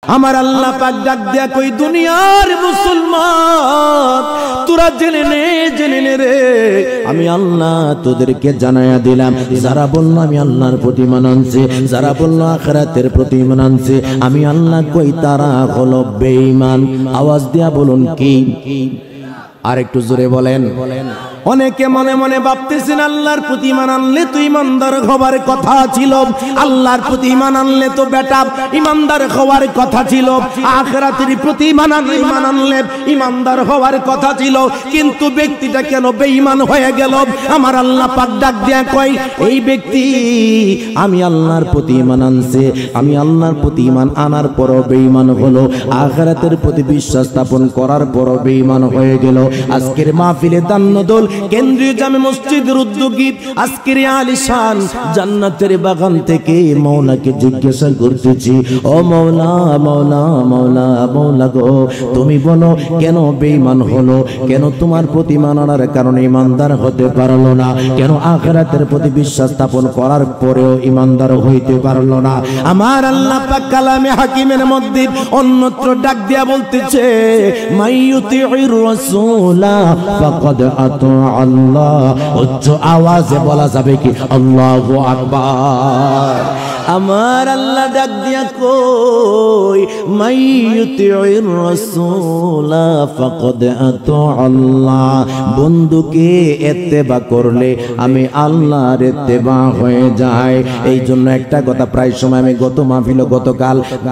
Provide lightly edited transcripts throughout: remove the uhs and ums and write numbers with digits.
আমার আল্লাহ পাক ডাক দিয়া কই দুনিয়ার মুসলমান তোরা জেনে নে রে আমি আল্লাহ তোদেরকে জানায়া দিলাম যারা বলল আমি আল্লাহর প্রতি ঈমান আনছে যারা বলল আখিরাতের প্রতি ঈমান আনছে আমি আল্লাহ কই তারা হলো বেঈমান আওয়াজ দিয়া বলুন কি আর একটু জোরে বলেন অনেকে মনে মনে ভাবতেছেন আল্লাহর প্রতি ঈমান আনলে তো ঈমানদার হওয়ার কথা ছিল আল্লাহর প্রতি ঈমান আনলে তো বেটা ঈমানদার হওয়ার কথা ছিল আখিরাতের প্রতি ঈমান আনলে ঈমানদার হওয়ার কথা ছিল কিন্তু ব্যক্তিটা কেন বেঈমান হয়ে গেল আমার আল্লাহ পাক ডাক দিয়া কয় এই ব্যক্তি আমি আল্লাহর প্রতি ঈমান আনছে আমি আল্লাহর প্রতি ঈমান আনার পরও বেঈমান হলো আখিরাতের প্রতি বিশ্বাস স্থাপন করার পরও বেঈমান হয়ে গেল আজকের মাহফিলে দান্নদল কেন্দ্রীয় জামে মসজিদের উদ্যোগী আজকের আলিশান জান্নাতের বাগান থেকে মাওলাকে জিজ্ঞাসা করতেছি ও মাওলা মাওলা মাওলা মাওলা গো তুমি বলো কেন বেঈমান হলো কেন তোমার প্রতি মানার কারণে ঈমানদার হতে পারলো না কেন আখিরাতের প্রতি বিশ্বাস স্থাপন করার পরেও ঈমানদার হইতে পারলো না আমার আল্লাহ পাক কালামে হাকিমের মধ্যে অন্যত্র ডাক দিয়া বলতেছে মাইয়ুতিউর রাসূলা ফাকাদ আতা আল্লাহ উচ্চ আওয়াজে বলা যাবে কি আল্লাহু আকবার আমার আল্লাহ ডাক দিয়া কই মাইয়ুতিউর রাসূলা ফাকাদ আতা আল্লাহ বন্ধুকে ইত্তেবা করলে আমি আল্লাহর ইত্তেবা হয়ে যায় এই জন্য একটা কথা প্রায় সময় আমি গত মাহফিল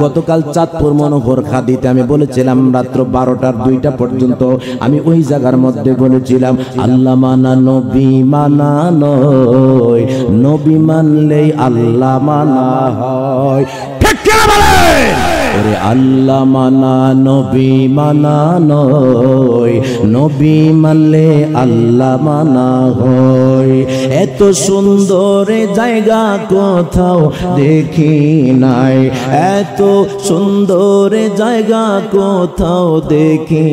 গতকাল চাঁদপুর মনোহর খাদিতে আমি বলেছিলাম রাত্র 12টার 2টা পর্যন্ত আমি ওই জায়গার মধ্যে বলেছিলাম আল্লাহ মানা নবী মানা নয় নবী মানলেই আল্লাহ মানা হয় ঠিক কি বলেন ওরে আল্লাহ মানা নবী মানা নয় নবী মানলে আল্লাহ মানা হয় এত সুন্দর জায়গা কোথাও দেখি নাই এত সুন্দর জায়গা কোথাও দেখি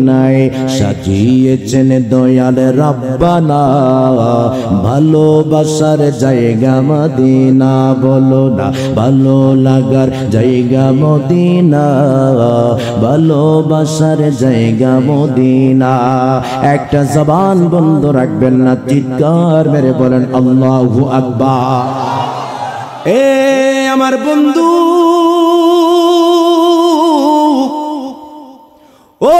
নাই সাজিয়েছেন দয়াল রাব্বানা ভালোবাসার জায়গা মদিনা বলো না ভালো লাগার জায়গা মদিনা ভালোবাসার জায়গা মদিনা একটা জবান বন্ধ রাখবেন না চিৎকার মেরে বলেন আল্লাহু আকবার এ আমার বন্ধু ও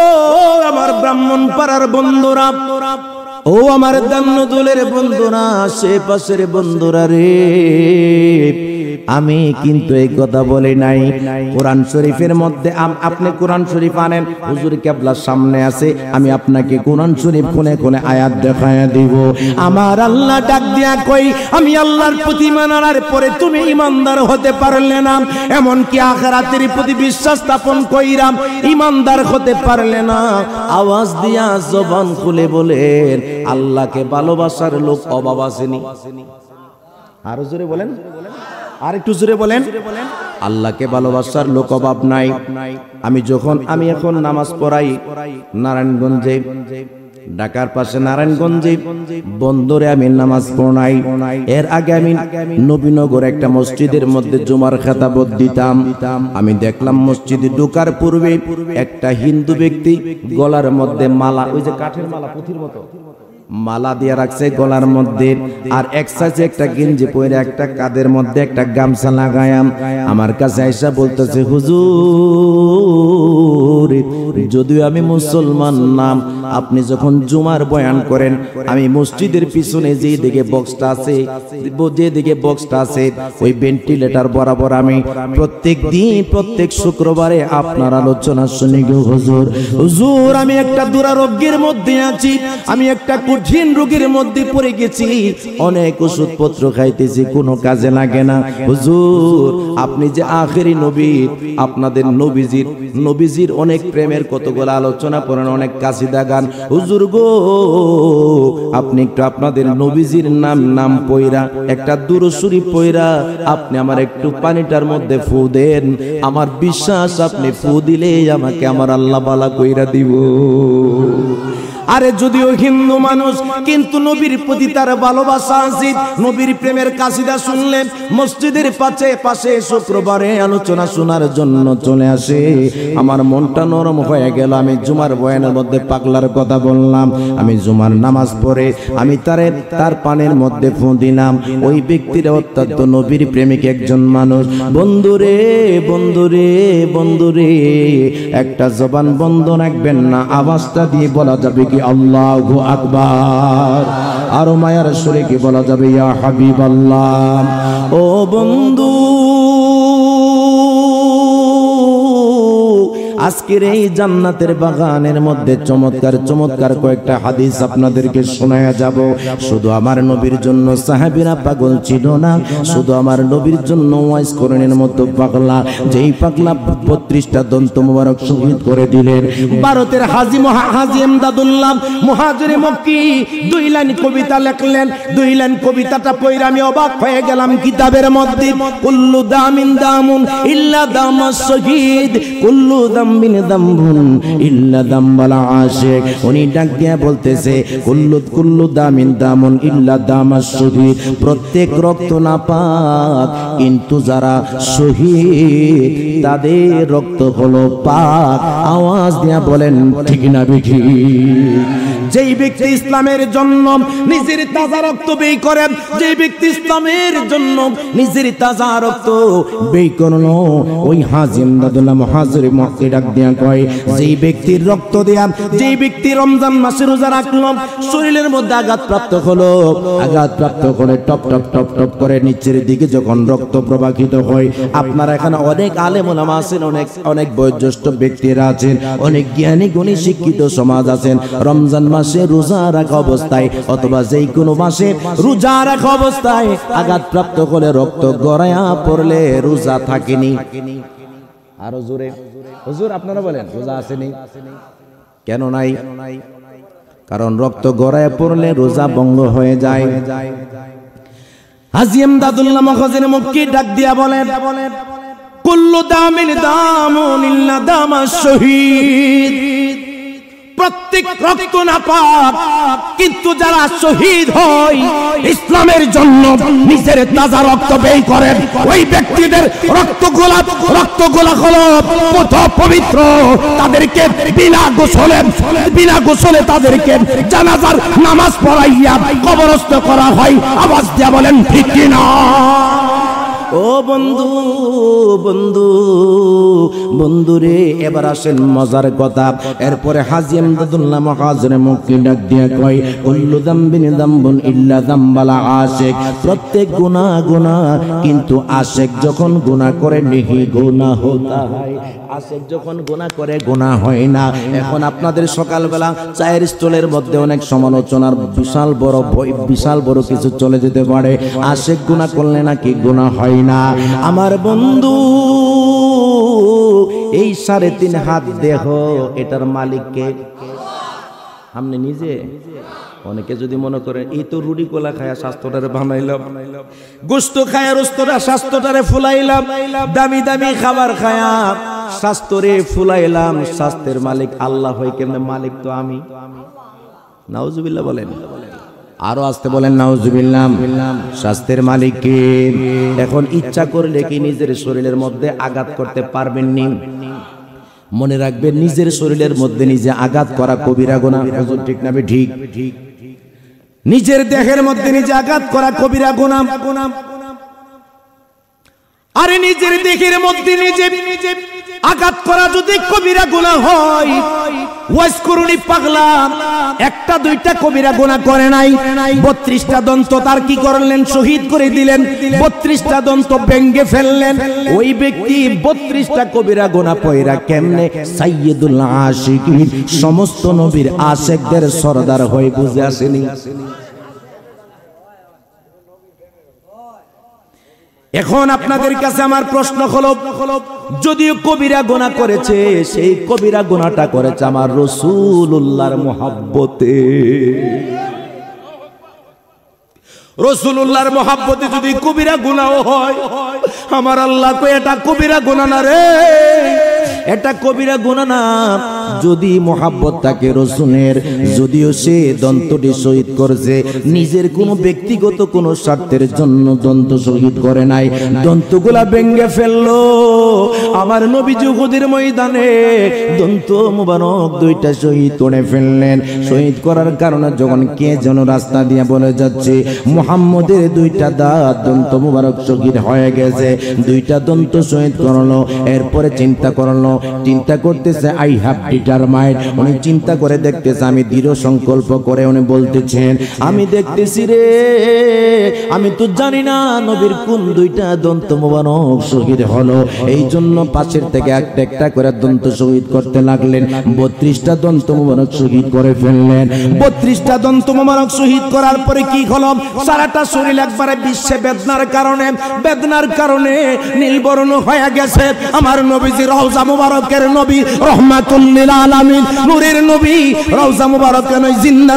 আমার ব্রাহ্মণ পাড়ার বন্ধুরা ও আমার দান্নদলের বন্ধুরা আশেপাশের বন্ধুরা রে আমি কিন্তু এই কথা বলি নাই কোরআন শরীফের মধ্যে আপনি কোরআন শরীফ আনেন হুজুর কিবলার সামনে আছে আমি আপনাকে কোরআন শরীফ কোনে কোনে আয়াত দেখায়া দিব আমার আল্লাহ ডাক দিয়া কই আমি আল্লাহর প্রতি মানার পরে তুমি ঈমানদার হতে পারলে না এমন কি আখিরাতের প্রতি বিশ্বাস স্থাপন কইরাম ঈমানদার হতে পারলে না আওয়াজ দিয়া জবান খুলে বলেন আল্লাহকে ভালোবাসার লোক অভাব আসেনি আরো জোরে বলেন আর একটু জোরে বলেন আল্লাহকে ভালোবাসার লোক অভাব নাই আমি এখন নামাজ পড়াই নারায়ণগঞ্জে ঢাকার পাশে নারায়ণগঞ্জে বন্দরে আমি নামাজ পড়াই এর আগে আমি নবীনগর একটা মসজিদের মধ্যে জুমার খেতাবত দিতাম আমি দেখলাম মসজিদে ঢোকার পূর্বে একটা হিন্দু ব্যক্তি গলার মধ্যে মালা ওই যে কাঠের মালা পুঁথির মতো মালা দিয়ে রাখছে গলার মধ্যে আর এক সাইজে একটা গেঞ্জি পরে একটা কাঁধের মধ্যে একটা গামছা লাগায়াম আমার কাছে আইসা বলতেছে হুজুর যদিও আমি মুসলমান নাম আপনি যখন জুমার বয়ান করেন আমি মসজিদের পিছনে যেদিকে বক্সটা আছে ওই ভেন্টিলেটর বরাবর আমি প্রত্যেক শুক্রবারে আপনার আলোচনা শুনি গো হুজুর আমি একটা দুরারোগ্যের মধ্যে আছি আমি একটা কঠিন রোগের মধ্যে পড়ে গেছি অনেক ওষুধপত্র খাইতেছি কোনো কাজে লাগে না হুজুর আপনি যে আখেরি নবী আপনাদের নবীজির অনেক প্রেমের কতগুলো আলোচনা করেন অনেক কাসিদা গান হুজুর গো আপনি একটু আপনাদের নবীজির নাম পয়রা একটা দুরূদ শরীফ পয়রা আপনি আমার একটু পানিটার মধ্যে ফু দেন আমার বিশ্বাস আপনি ফু দিলে আমাকে আমার আল্লাহ বালা কইরা দিব আরে যদিও হিন্দু মানুষ কিন্তু নবীর প্রতি তার ভালোবাসা আছে। নবীর প্রেমের কাসিদা শুনলে মসজিদের পাশে শুক্রবারে আলোচনা শোনার জন্য চলে আসে। আমার মনটা নরম হয়ে গেল। আমি জুমার বয়ানের মধ্যে পাগলার কথা বললাম। আমি জুমার নামাজ পড়ে আমি তার পানের মধ্যে ফু দিলাম। ওই ব্যক্তির অত্যন্ত নবীর প্রেমিক একজন মানুষ। বন্ধুরে বন্ধুরে বন্ধুরে, একটা জবান বন্ধ রাখবেন না, আওয়াজটা দিয়ে বলা যাবে কি আল্লাহু আকবার, আরো মায়ার সুরে কি বলা যাবে ইয়া হাবিবাল্লাহ। ও বন্ধু, আজকের এই জান্নাতের বাগানের মধ্যে চমৎকার চমৎকার কয়েকটা হাদিস আপনাদেরকে শোনায়া যাব। শুধু আমার নবীর জন্য সাহাবীরা পাগল ছিল না, শুধু আমার নবীর জন্য ওয়াইজ করণের মতো পাগলা, যেই পাগলা 32টা দন্ত মোবারক শহীদ করে দিলেন। ভারতের হাজী এমদাদুল্লাহ মুহাজিরে মক্কি 2 লাইন কবিতা লিখলেন। 2 লাইন কবিতাটা পড়ে আমি অবাক হয়ে গেলাম। কিতাবের মধ্যে কুল্লু দামিন দামুন ইল্লা দামাস শহীদ, কুল্লু দামিন দামুন ইল্লা দামবাল আশিক। উনি ডাক দিয়ে বলতেছে কুল্লু দামিন দামুন ইল্লা দামাস শহীদ, প্রত্যেক রক্ত নাপাক কিন্তু যারা শহীদ তাদের রক্ত হলো পাক। আওয়াজ দিয়া বলেন ঠিক না বেঠি? যেই ব্যক্তি ইসলামের জন্য নিজের তাজা রক্ত ব্যয় করেন, যেই ব্যক্তি ইসলামের জন্য নিজের তাজা রক্ত ব্যয় করলো, ওই হাজী এমদাদুল্লাহ মুহাজিরে মক্কি ডাক দিয়া কয়, যেই ব্যক্তির রক্ত দেয়া, যেই ব্যক্তি রমজান মাসে রোজা রাখলো, শরীরের মধ্যে আঘাতপ্রাপ্ত হলো, আঘাতপ্রাপ্ত করে টপ টপ টপ টপ করে নিচের দিকে যখন রক্ত প্রবাহিত হয়। আপনারা এখানে অনেক আলেম ওলামা আছেন, অনেক বয়োজ্যেষ্ঠ ব্যক্তিরা আছেন, অনেক জ্ঞানী গুণী শিক্ষিত সমাজ আছেন। রমজান মাসে রোজা রাখা অবস্থায় অথবা যেই কোনো মাসে রোজা রাখা অবস্থায় আঘাতপ্রাপ্ত করে রক্ত গড়ায়া পড়লে রোজা থাকেনি। আরো জোরে হুজুর আপনারা বলেন, রোজা আসেনি কেন? নাই, কারণ রক্ত গড়ায়া পড়লে রোজা ভঙ্গ হয়ে যায়। হাজী এমদাদুল্লাহ মুহাজিরে মক্কি ডাক দিয়া বলেন কুল্লু দামিন দামুন ইল্লা দামাস শহীদ, প্রত্যেক রক্ত নাপাক কিন্তু যারা শহীদ হয় ইসলামের জন্য নিজের তাজা রক্ত ব্যয় করেন, ওই ব্যক্তিদের রক্তগুলা হলো পবিত্র। তাদেরকে বিনা গোসলে তাদেরকে জানাজার নামাজ পড়াইয়া কবরস্থ করা হয়। আওয়াজ দিয়া বলেন ঠিক কিনা? ও বন্ধু বন্ধু বন্ধুরে, এবার আসেন মজার কথা। এরপরে হাজী এমদাদুল্লাহ মুহাজিরে মক্কি ডাক দিয়া কয় কুল্লু যামবিন যামবুন ইল্লা যামবাল আশিক, প্রত্যেক গুনাহ গুনাহ কিন্তু আশিক যখন গুনাহ করে নেহি গুনাহ হতা হয়, আশিক যখন গুনাহ করে গুনাহ হয় না। এখন আপনাদের সকালবেলা চায়ের স্টলের মধ্যে অনেক সমালোচনার বিশাল বড় কিছু চলে যেতে পারে। আশিক গুনাহ করলে নাকি গুনাহ হয় না। আমার বন্ধু, এই 3.5 হাত দেহ এটার মালিককে আপনি নিজে। অনেকে যদি মনে করেন এই তো রুটি কোলা খায়া স্বাস্থ্যটারে বানাইলাম, গোস্ত খায়া রোস্তটা স্বাস্থ্যটারে ফুলাইলাম, দামি দামি খাবার খায়া স্বাস্থ্যরে ফুলাইলাম, স্বাস্থ্যের মালিক আল্লাহ হয় কেমনে? মালিক তো আমি। নাউজুবিল্লাহ বলেন, আরো আসতে বলেন নাউজুবিল্লাহ। স্বাস্থ্যের মালিক কে? এখন ইচ্ছা করলে কি নিজের শরীরের মধ্যে আঘাত করতে পারবেন নি? মনে রাখবেন, নিজের শরীরের মধ্যে নিজে আঘাত করা কবিরা গুনাহ। হুজুর ঠিক না? ঠিক। নিজের দেহের মধ্যে নিজে আঘাত করা কবিরা গুনাহ। আরে নিজের দেহের মধ্যে নিজে আঘাত করা যদি কবিরা গুনাহ হয়, ওয়াজ করুনি পাগলা একটা দুইটা কবিরা গুনাহ করে নাই, 32টা দন্ত তার কি করলেন? শহীদ করে দিলেন। 32টা দন্ত ভেঙে ফেললেন। ওই ব্যক্তি 32টা কবিরা গুনাহ পয়রা কেমনে সাইয়্যিদুল আশিকিন, সমস্ত নবীর আশিকদের সরদার হয়ে বুঝে আসেনি? এখন আপনাদের কাছে আমার প্রশ্ন হলো, যদিও কবিরা গুনাহ করেছে, সেই কবিরা গুনাহটা করেছে আমার রাসূলুল্লাহর মহব্বতে। রাসূলুল্লাহর মহব্বতে যদি কবিরা গুনাহ হয়, আমার আল্লাহ কই এটা কবিরা গুনাহ না রে, এটা কবিরা গুনাহ না। যদি মোহাব্বত থাকে রসুলের, যদিও সে দন্তটি শহীদ করেছে নিজের কোনো ব্যক্তিগত কোনো স্বার্থের জন্য, দন্ত শহীদ করে নাই, দন্তগুলা ভেঙে ফেললো। আমার নবীজি উহুদের ময়দানে দন্ত মুবারক দুইটা শহীদ করে ফেললেন। শহীদ করার কারণে যখন কে যেন রাস্তা দিয়ে বলে যাচ্ছে মুহাম্মদের দুইটা দাঁত দন্ত মুবারক শহীদ হয়ে গেছে, দুইটা দন্ত শহীদ করলো। এরপরে চিন্তা করলো, চিন্তা করতেছে আই হ্যাভ ডিটারমাইন্ড, উনি চিন্তা করে দেখতেছে, আমি দৃঢ় সংকল্প করে উনি বলতেছেন আমি দেখতেছি রে, আমি তো জানি না নবীর কোন দুইটা দন্ত মুবারক শহীদ হলো। এই জন্য পাশের থেকে একটা একটা করে দন্ত শহীদ করতে লাগলেন। 32টা দন্ত মুবারক শহীদ করে ফেললেন। 32টা দন্ত মুবারক শহীদ করার পরে কি হলো, সারাটা শরীর একবারে বিশ্বে বেদনার কারণে নীলবর্ণ হয়ে গেছে। আমার নবীজি রওজা মুবারকের নবী, রহমাতুল লিল আলামিন, নূরের নবী, রওজা মুবারকের নয় জিন্দা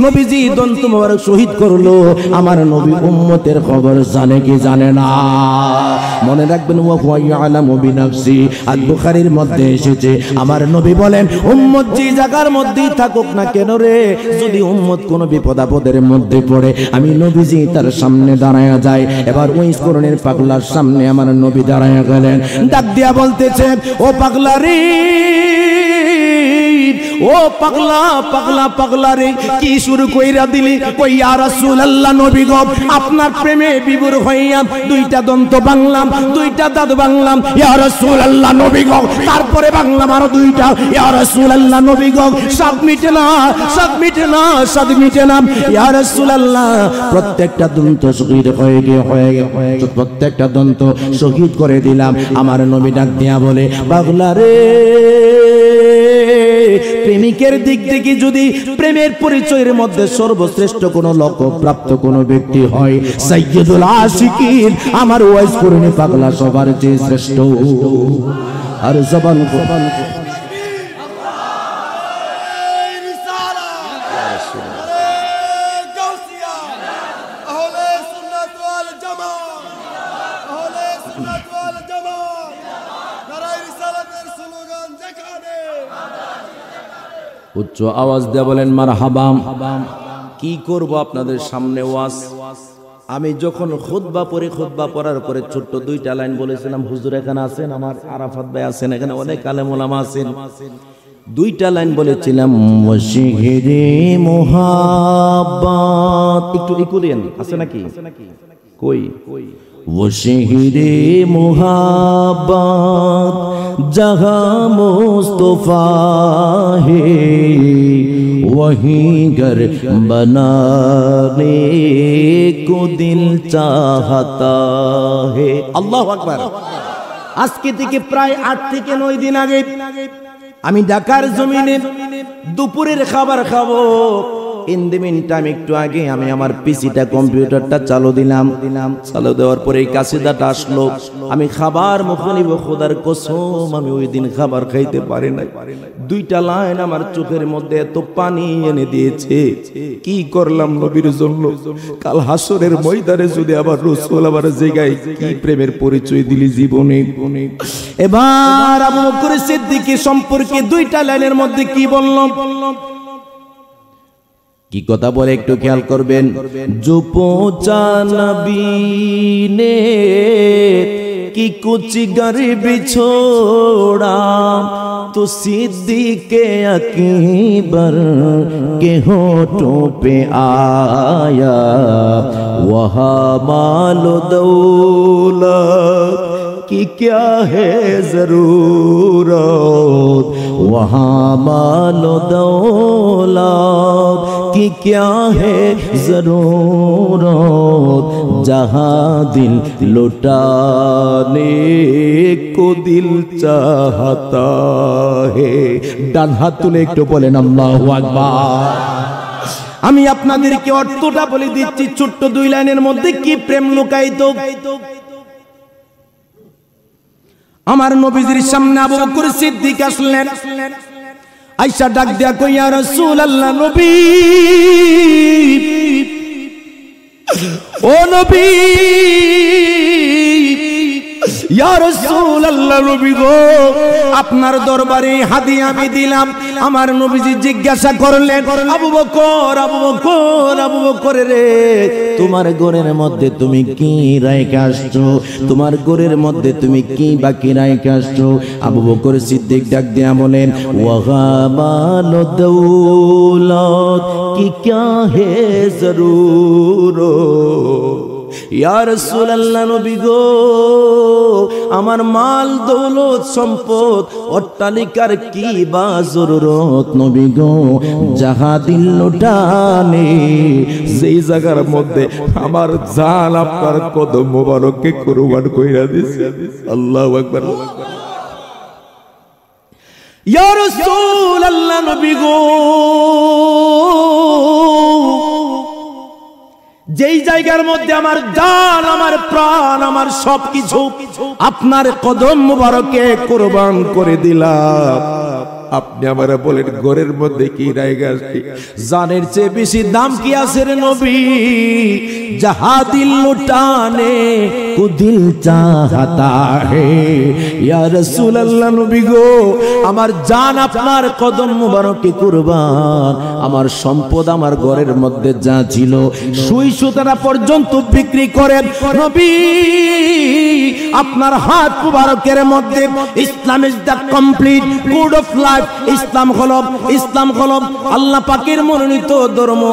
নবীজি দন্ত মুবারক শহীদ করলো। আমার নবী উম্মতের খবর জানে কি জানে না? মনে রাখবেন ওয়া হুয়া ইয়ালামু বিনাফসি। আল বুখারীর মধ্যে এসেছে আমার নবী বলেন উম্মত যে জায়গার মধ্যেই থাকুক না কেন রে, যদি উম্মত কোনো বিপদ আপদের মধ্যে পড়ে আমি নবীজি তার সামনে দাঁড়ায়া যায়। এবার ওই করণের পাগলার সামনে আমার নবী দাঁড়ায়া গেলেন, ডাক দিয়া বলতেছে ও পাগলা রে, ও পাগলা পাগলা পাগলা রে, কি শুরু কইরা দিলি? কই ইয়া রাসূলুল্লাহ নবী গো, আপনার প্রেমে বিভোর হইয়া দুইটা দন্ত ভাঙলাম, দুইটা দাঁত ভাঙলাম ইয়া রাসূলুল্লাহ নবী গো, তারপরে ভাঙলাম আরো দুইটা ইয়া রাসূলুল্লাহ নবী গো, স্বাদ মিটে না, স্বাদ মিটে না, স্বাদ মিটে না ইয়া রাসূলুল্লাহ। প্রত্যেকটা দন্ত শহীদ হয়ে গিয়ে প্রত্যেকটা দন্ত শহীদ করে দিলাম। আমার নবী ডাক দিয়া বলে পাগলা রে, প্রেমিকের দিক থেকে যদি প্রেমের পরিচয়ের মধ্যে সর্বশ্রেষ্ঠ কোন লক্ষ্য প্রাপ্ত কোন ব্যক্তি হয় সাইয়্যিদুল আশিকিন, আমার ওয়াইস করুনি পাগলা সবার চেয়ে শ্রেষ্ঠ। আর জবান উচ্চ আওয়াজ দিয়ে বলেন মারহাবা। কি করব আপনাদের সামনে ওয়াজ? আমি যখন খুতবা পড়ি, খুতবা পড়ার পরে ছোট্ট দুইটা লাইন বলেছিলাম, হুজুর এখানে আছেন, আমার আরাফাত ভাই আছেন, এখানে অনেক আলেম ওলামা আছেন, দুইটা লাইন বলেছিলাম ওয়াশিহিরে মুহাব্বত। একটু ইকুলিয়ান আছে নাকি? কই ওয়াশিহিরে মুহাব্বত जहाँ मुस्तफा है वहीं घर बनाने को दिल चाहता है। আল্লাহু আকবার। আজকে থেকে প্রায় 8 থেকে 9 দিন আগে আমি ঢাকার জমিনে দুপুরের খাবার খাবো। ইন দ্য মিন টাইম একটু আগে আমি আমার পিসিটা কম্পিউটারটা চালু দিলাম, চালু দেওয়ার পরে এই কাসিদাটা আসলো। আমি খাবার মুখে নিব, খোদার কসম আমি ওই দিন খাবার খাইতে পারি নাই। দুইটা লাইন আমার চোখের মধ্যে এত পানি এনে দিয়েছে। কি করলাম নবীর জন্য? কাল হাসরের ময়দানে যদি আবার রাসূল আবার জায়গায় কি প্রেমের পরিচয় দিলি জীবনে। এবার আবু বকর সিদ্দিক সম্পর্কে দুইটা লাইনের মধ্যে কি বললাম, কি কথা বলে একটু খেয়াল করবেন। जो पहुंचा नबी ने कि कुछ गरीब छोड़ा तो सिद्दीक़े अकबर के होठों पे आया वहाँ मालो दौलत कि क्या है जरूरत, वहाँ मालो दौलत कि क्या है जरूरत, जहाँ दिल लुटाने को दिल चाहता है। ডান হাত তুলে একটু বলেন আল্লাহু আকবার। আমি আপনাদেরকে অর্থটা বলে দিচ্ছি ছোট্ট দুই লাইনের মধ্যে কি প্রেম লুকায়িত। আমার নবীজির সামনে আবু বকর সিদ্দিক আসলেন, আয়েশা ডাক দিয়া কই ইয়া রাসূলুল্লাহ নবী, ও নবী ইয়া রাসূলুল্লাহ নবী গো আপনার দরবারে হাদিয়া আমি দিলাম। আমার নবীজি জিজ্ঞাসা করলেন আবু বকর আবু বকর আবু বকর রে তোমার ঘরের মধ্যে তুমি কি রাইখা আসছো? তোমার ঘরের মধ্যে তুমি কি বাকি রাইখা আসছো? আবু বকর সিদ্দিক ডাক দিয়া বলেন ওয়াগাবাল দৌলত কি ক্যা হে জরুর ইয়া রাসূলুল্লাহ নবী গো আমার মাল দৌলত সম্পদ অট্টালিকার কি বা জরুরত নবী গো যাহা দিল লুটানে যেই জায়গার মধ্যে আমার জান আপনার কদম মোবারককে কুরবান কইরা দিছে। আল্লাহু আকবার। ইয়া রাসূলুল্লাহ নবী গো যেই জায়গার মধ্যে আমার জান আমার প্রাণ আমার সবকিছু আপনার কদম মোবারকে কুরবান করে দিলাম, আপনি আমারে বলেন ঘরের মধ্যে কি রাইখা আসছি? জানের চেয়ে বেশি দাম কি আছে রে নবী? যাহা দিল লুটানে কো দিল চাহতা হে। ইয়া রাসূলুল্লাহ নবী গো আমার জান আপনার কদম মোবারকে কুরবান, আমার সম্পদ আমার ঘরের মধ্যে যা ছিল সুই সুতারা পর্যন্ত বিক্রি করেন নবী। আপনার হাত মুবারকের মধ্যে Islam is the complete code of life. ইসলাম হলো আল্লাহ পাকের মনোনীত ধর্ম।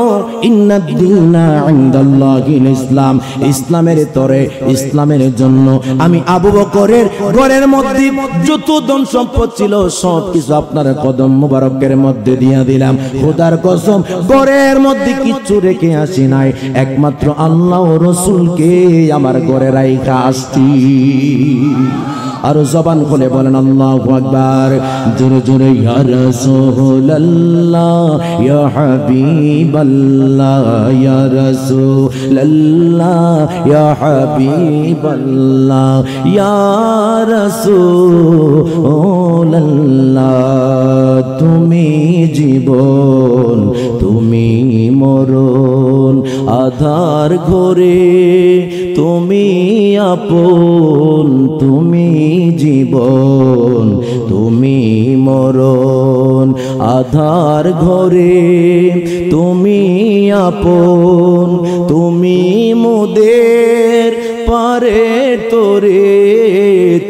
ইন্নাদ দীনা ইনদাল্লাহিল ইসলাম। ইসলামের তরে ইসলামের জন্য আমি আবু বকরের ঘরের মধ্যে যত ধন সম্পদ ছিল সব কিছু আপনার কদম মুবারকের মধ্যে দিয়া দিলাম। খোদার কসম ঘরের মধ্যে কিচ্ছু রেখে আসি নাই, একমাত্র আল্লাহ ও রাসূলকে আমার ঘরে রাইখা আসছি। আর জবান খুলে বলেন আল্লাহু আকবার। জোরে জোরে ইয়া রাসূলুল্লাহ ইয়া হাবিবাল্লাহ ইয়া রাসূলুল্লাহ ইয়া হাবিবাল্লাহ ইয়া রাসূলুল্লাহ। তুমি জীবন তুমি মরণ আধার ঘরে তুমি আপন, তুমি জীবন তুমি মরণ আধার ঘরে তুমি আপন, তুমি মোদের পারে তোরে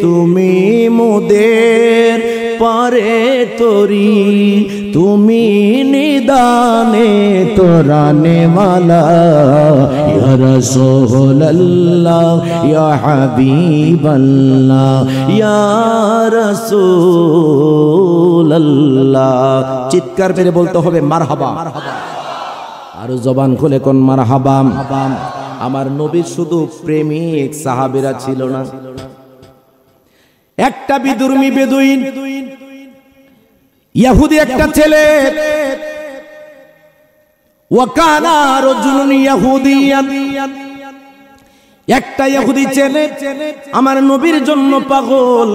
তুমি মোদের পারে তোরি, তুমি নিদানে তোরানে মালা ইয়া রাসূলুল্লাহ ইয়া হাবিবাল্লাহ ইয়া রাসূলুল্লাহ। চিৎকার মেরে বলতে হবে মারহাবা। আর জবান খুলে কোন মারহাবা। আমার নবীর শুধু প্রেমিক সাহাবীরা ছিল না, একটা বিদুর্মী বেদুইন ইহুদি একটা ছেলে ওয়াকানা রাজুলুন ইহুদিয়ান, একটা ইহুদি ছেলে আমার নবীর জন্য পাগল।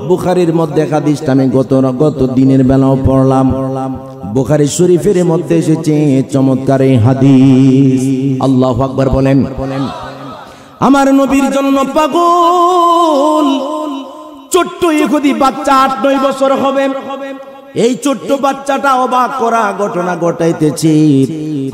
বুখারীর মধ্যে হাদিসটা আমি গত দিনের বেলাও পড়লাম। বুখারী শরীফের মধ্যে এসেছে চমৎকার এই হাদিস। আল্লাহু আকবার বলেন। আমার নবীর জন্য পাগল ছোট্ট ইহুদি বাচ্চা 8-9 বছর হবে। এই ছোট্ট বাচ্চাটা অবাক করা ঘটনা ঘটাইতেছে।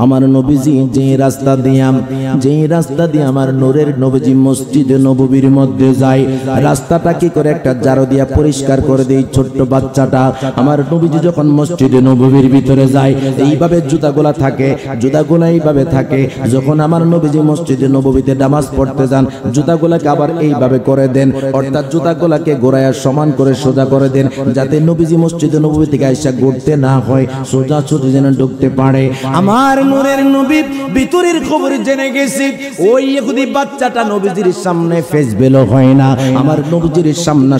আমার নবীজি যে রাস্তা দিয়ে আমার নূরের নবীজি মসজিদে নববীর মধ্যে যায়, রাস্তাটা কি করে একটা ঝাড়ু দিয়া পরিষ্কার করে দেয়। ছোট্ট বাচ্চাটা আমার নবীজি যখন মসজিদে নববীর ভিতরে যায় এইভাবে জুতাগুলা থাকে, জুতাগুলা এইভাবে থাকে। যখন আমার নবীজি মসজিদে নববীতে নামাজ পড়তে যান জুতাগুলাকে আবার এইভাবে করে দেন, অর্থাৎ জুতাগুলাকে গোড়ায়া সমান করে সোজা করে দেন, যাতে নবীজি মসজিদে নববী থেকে আইসা ঘুরতে না হয়, সোজা সোজা যেন ঢুকতে পারে। আমার নূরের নবী ভিতরের খবর জেনে গেছে। ওই ইহুদি বাচ্চাটা নবীজির সামনে ফেস বেলো হয় না। আমার নবীজির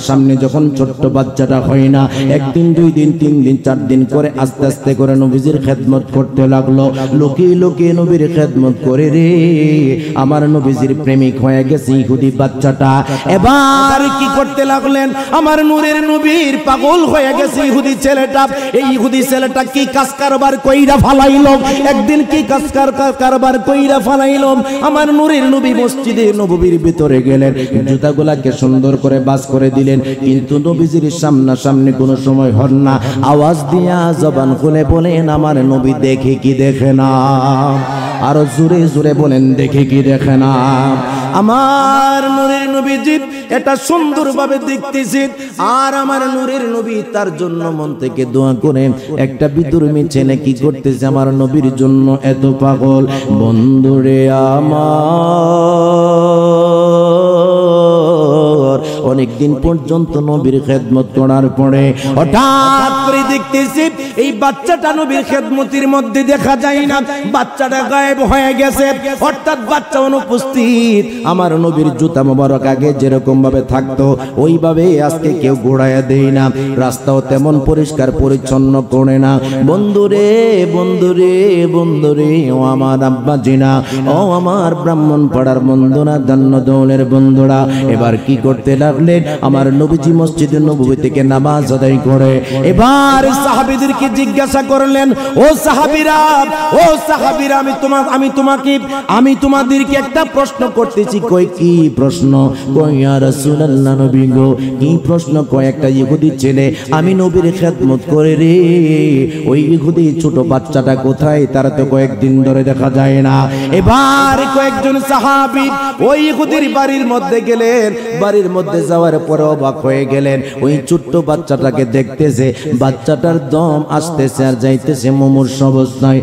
সামনে যখন ছোট্ট বাচ্চাটা হয় না, একদিন 2 দিন 3 দিন 4 দিন করে আস্তে আস্তে করে নবীজির খেদমত করতে লাগলো। লুকিয়ে লুকিয়ে নবীর খেদমত করে রে আমার নবীজির প্রেমিক হয়ে গেছে ইহুদি বাচ্চাটা। এবার কি করতে লাগলেন? আমার নূরের নবীর পাগল হয়ে গেছে ইহুদি ছেলে ছেলেটা, এই ইহুদি ছেলেটা কি কাজ কারবার কইরা ফালাইলো, একদিন কি কাজ কারবার কইরা ফালাইলো। আমার নূরের নবী মসজিদে নববীর ভিতরে গেলেন, জুতাগুলাকে সুন্দর করে বাস করে দিলেন, কিন্তু নবীজির সামনাসামনি কোনো সময় হন না। আওয়াজ দিয়া জবান খুলে বলেন, আমার নবী দেখে কি দেখে না? আরো জোরে জোরে বলেন, দেখে কি দেখে না? আমার নূরের নবীজি এটা সুন্দরভাবে দেখতেছে, আর আমার নূরের নবী তার জন্য মন থেকে দোয়া করেন। একটা বিধর্মী ছেলে কি করতেছে আমার নবীর জন্য এত পাগল। বন্ধুরে আমার অনেকদিন পর্যন্ত নবীর খেদমত করার পরে হঠাৎ করে দেখতেছি এই বাচ্চাটা নবীর খেদমতির মধ্যে দেখা যায় না, বাচ্চাটা গায়েব হয়ে গেছে, অর্থাৎ বাচ্চা অনুপস্থিত। আমার নবীর জুতা মোবারক আগে যেরকম ভাবে থাকতো ওইভাবে আজকে কেউ ঘোরায়া দেয় না, রাস্তাও তেমন পরিষ্কার পরিচ্ছন্ন করে না। বন্ধুরে বন্ধুরে বন্ধুরে, ও আমার আব্বা জিনা, ও আমার ব্রাহ্মণ পাড়ার বন্ধুরা, দান্ন দৌলের বন্ধুরা, এবার কি করতে লাগলেন? আমার নবীজি মসজিদে নববী থেকে নামাজ আদায় করে এবার সাহাবীদেরকে জিজ্ঞাসা করলেন, ও সাহাবীরা, ও সাহাবীরা, আমি তোমাদেরকে একটা প্রশ্ন করতেছি। কই কি প্রশ্ন? কই ইয়া রাসূলুল্লাহ, নবী গো কি প্রশ্ন? কয় একটা ইহুদি ছেলে আমি নবীর খেদমত করে রে, ওই ইহুদি ছোট বাচ্চাটা কোথায়? তার তো কয়েকদিন ধরে দেখা যায় না। এবার কয়েকজন সাহাবী ওই ইহুদির বাড়ির মধ্যে গেলেন, বাড়ির মধ্যে যাওয়ার পরে অবাক হয়ে গেলেন, ওই ছোট্ট বাচ্চাটাকে দেখতেছে, বাচ্চাটার দম আসতেছে আর যাইতেছে মুমূর্ষ অবস্থায়,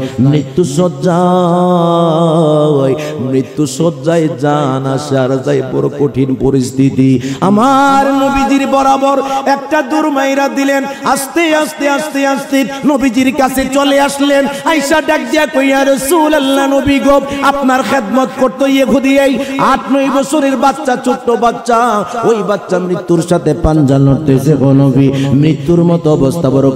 মৃত্যু সজ্জায় জান আসে আর যাই, বড় কঠিন পরিস্থিতি। আমার নবীজির বরাবর একটা দুরমাইরা দিলেন, আস্তে আস্তে আস্তে আস্তে নবীজির কাছে চলে আসলেন। আয়েশা ডাক দিয়া কই, ইয়া রাসূলুল্লাহ, নবী গো আপনার খেদমত করতে ইহুদি এই 8-9 বছরের বাচ্চা, ছোট্ট বাচ্চা, ওই বাচ্চা মৃত্যুর সাথে পাঞ্জা লড়তেছে গো নবী, মৃত্যুর মতো অবস্থা, বড়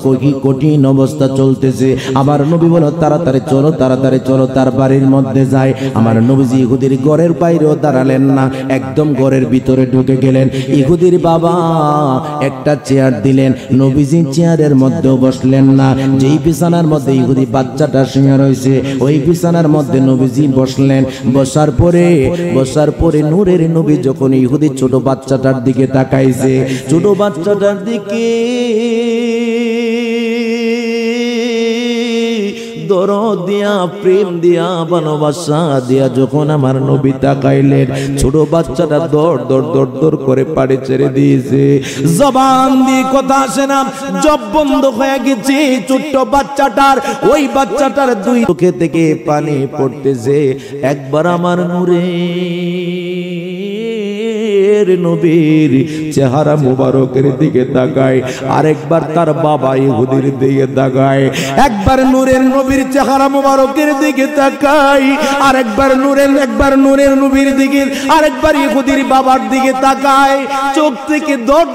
কঠিন অবস্থা চলতেছে। আমার নবী বলো তাড়াতাড়ি চলো, তাড়াতাড়ি চলো, তার বাড়ির মধ্যে যায়। আমার নবীজি ইহুদির ঘরের বাইরেও দাঁড়ালেন না, একদম ঘরের ভিতরে ঢুকে গেলেন। ইহুদির বাবা একটা চেয়ার দিলেন, নবীজি চেয়ারের মধ্যেও বসলেন না। যেই বিছানার মধ্যে ইহুদি বাচ্চাটা শুয়ে রয়েছে ওই বিছানার মধ্যে নবীজি বসলেন। বসার পরে নূরের নবী যখন ইহুদি ছোট বাচ্চাটার দিকে তাকাইছে, ছোট বাচ্চাটার দিকে দরদ দিয়া, প্রেম দিয়া, ভালোবাসা দিয়া যখন আমার নবী তাকাইলেন, ছোট বাচ্চাটা দর দর দর দর করে পাড়ে ছেড়ে দিয়েছে, জবান দিয়ে কথা আসে না, জব বন্ধ হয়ে গেছে ছোট্ট বাচ্চাটার। ওই বাচ্চাটার দুই চোখে থেকে পানি পড়তেছে। একবার আমার নূরের নবীর চেহারা মুবারকের দিকে তাকায়, আরেকবার তার বাবা ইহুদির দিকে তাকায়। একবার নূরের নবীর চেহারা মুবারকের দিকে তাকায়, আরেকবার নূরের নবীর দিকে, আরেকবার ইহুদির বাবার দিকে তাকায়। চোখ থেকে দর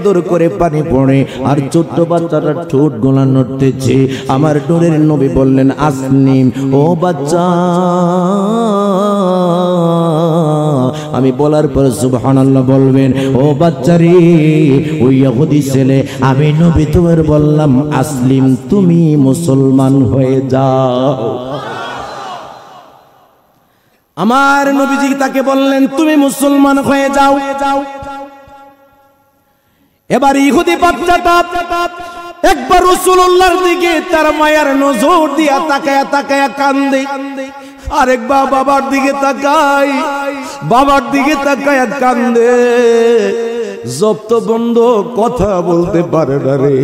দর করে পানি পড়ে, আর ছোট্ট বাচ্চাটার ঠোঁট গোলা নড়তেছে। আমার নূরের নবী বললেন, আসলিম, ও বাচ্চা। আমি বলার পর সুবহানাল্লাহ বলবেন, ও বাচ্চারে, ওই ইহুদি ছেলে, আমি নবী তোমার বললাম আসলিম, তুমি মুসলমান হয়ে যাও। আমার নবীজি তাকে বললেন, তুমি মুসলমান হয়ে যাও। এবার ইহুদি বাচ্চাটা একবার রাসূলুল্লাহর দিকে তার মায়ার নজর দিয়া তাকায়া কান্দে, আরেকবার বাবার দিকে তাকায় কান্দে। জব্দ বন্ধ, কথা বলতে পারে না রে,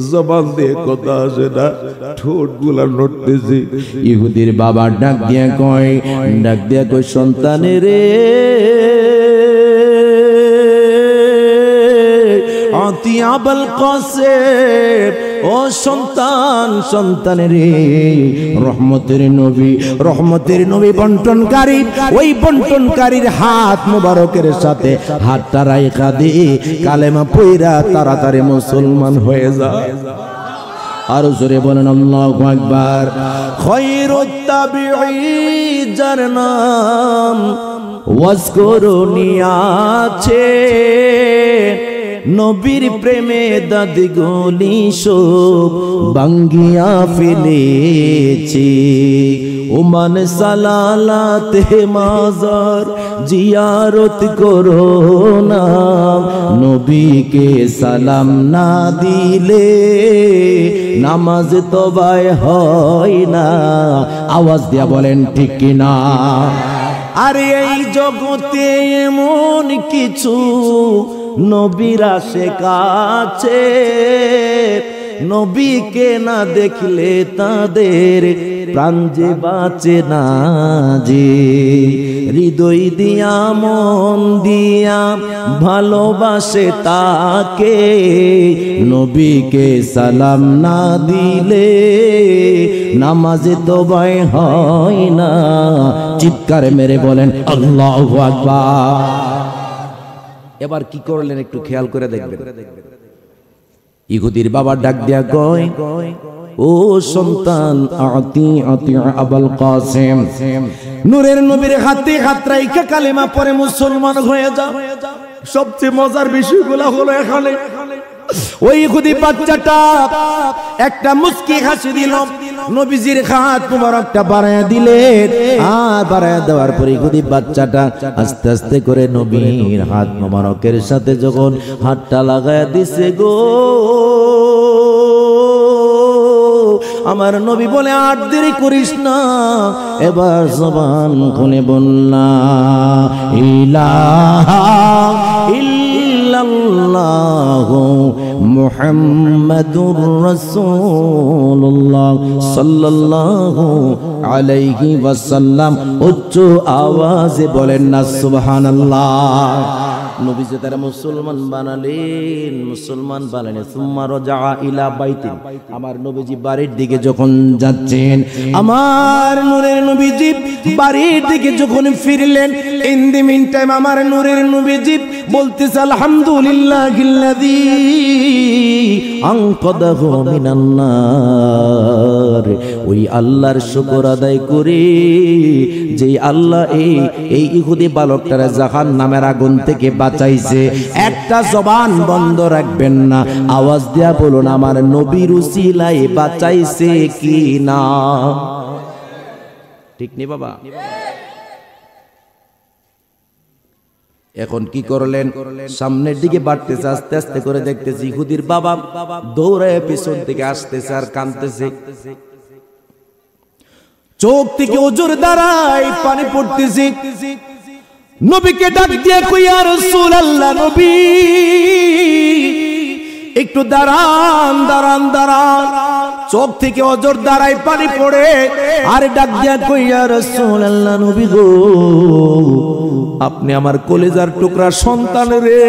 জবান দিয়ে কথা আসে না, ঠোঁট গুলা নড়তেছে। ইহুদির বাবা ডাক দিয়া কয়, সন্তানের রে, আতিয়াবুল কাসেম, ও সন্তানের রহমতের নবী বন্টনকারী, ওই বন্টনকারীর হাত মুবারকের সাথে হাতটা রাইখা দিয়ে কালেমা পয়রা তাড়াতাড়ি মুসলমান হয়ে যায়। আরো জোরে বলেন আল্লাহু আকবার। খায়রুত তাবিঈন, যার নাম ওয়াজকুরুনি আছে, নবীর প্রেমে দাদিগুলি সব ভাঙ্গিয়া ফেলেছি। ওমান সালালাতে মাজার জিয়ারত করো না, নবীকে সালাম না দিলে নামাজ তবাই হয় না। আওয়াজ দিয়া বলেন ঠিক কিনা? আরে এই জগতে এমন কিছু নবীর আশিকাছে, নবীকে না দেখলে তাদের প্রাণ যে বাঁচে না যে। হৃদয় দিয়া মন দিয়া ভালোবাসে তাকে, নবীকে সালাম না দিলে নামাজে তবাই হয় না। চিৎকার মেরে বলেন আল্লাহু আকবার। এবার কি করলেন একটু খেয়াল করে দেখবেন। ইহুদির বাবা ডাক দিয়া কয়, ও সন্তান আতি আতি আবুল কাসেম, নূরের নবীর হাতে হাত রাইখা কালেমা পড়ে মুসলমান হয়ে যা। সবচেয়ে মজার বিষয়গুলো হলো এখানে ওই ইহুদি বাচ্চাটা একটা মুস্কি হাসি দিল, নবীজির হাত মোবারকটা বাড়ায়া দিলেন। আর বাড়ায়া দেওয়ার পরে ইহুদি বাচ্চাটা আস্তে আস্তে করে নবীর হাত মোবারকের সাথে যখন হাতটা লাগায়া দিছে গো, আমার নবী বলে আর দেরি করিস না, এবার জবান খুলে বললা ইলাহা ইল্লাল্লাহু মুহাম্মাদুর রাসূলুল্লাহ সাল্লাল্লাহু আলাইহি ওয়াসাল্লাম। উচ্চ আওয়াজে বলেন না সুবহানাল্লাহ। নবী যে তারা মুসলমান বানালেন, মুসলমান বানালেন। সুম্মা রাজা ইলা বাইতিন, আমার নবীজি বাড়ির দিকে যখন যাচ্ছেন, আমার নূরের নবীজি বাড়ির দিকে যখন ফিরলেন, ইন দি মিন টাইম আমার নূরের নবীজি বলতেছে আলহামদুলিল্লাহিল্লাযী আনকাদাহু মিনান নার। ওই আল্লাহর শুকর আদায় করে, যে আল্লাহ এই ইহুদি বালকটারে জাহান্নামের আগুন থেকে বাঁচাইছে। একটা জবান বন্ধ রাখবেন না, আওয়াজ দিয়া বলুন আমার নবীর উসিলায় বাঁচাইছে কি না? ঠিক নেই বাবা? এখন কি করলেন? সামনের দিকে বাড়তেছে, আস্তে আস্তে করে দেখতেছি ইহুদির বাবা দৌড়ায় পিছন থেকে আসতেছে আর কাঁদতেছে। চোখ থেকে ওজোর দ্বারাই পানি পড়তেছে। নবীকে ডাক দিয়ে কই ইয়া রাসূলুল্লাহ, নবী একটু দাঁড়ান দাঁড়ান দাঁড়ান। চোখ থেকে ওজোর দ্বারাই পানি পড়ে আর ডাক দিয়া কই ইয়া রাসূলুল্লাহ, নবী গো আপনি আমার কলিজার টুকরা সন্তান রে,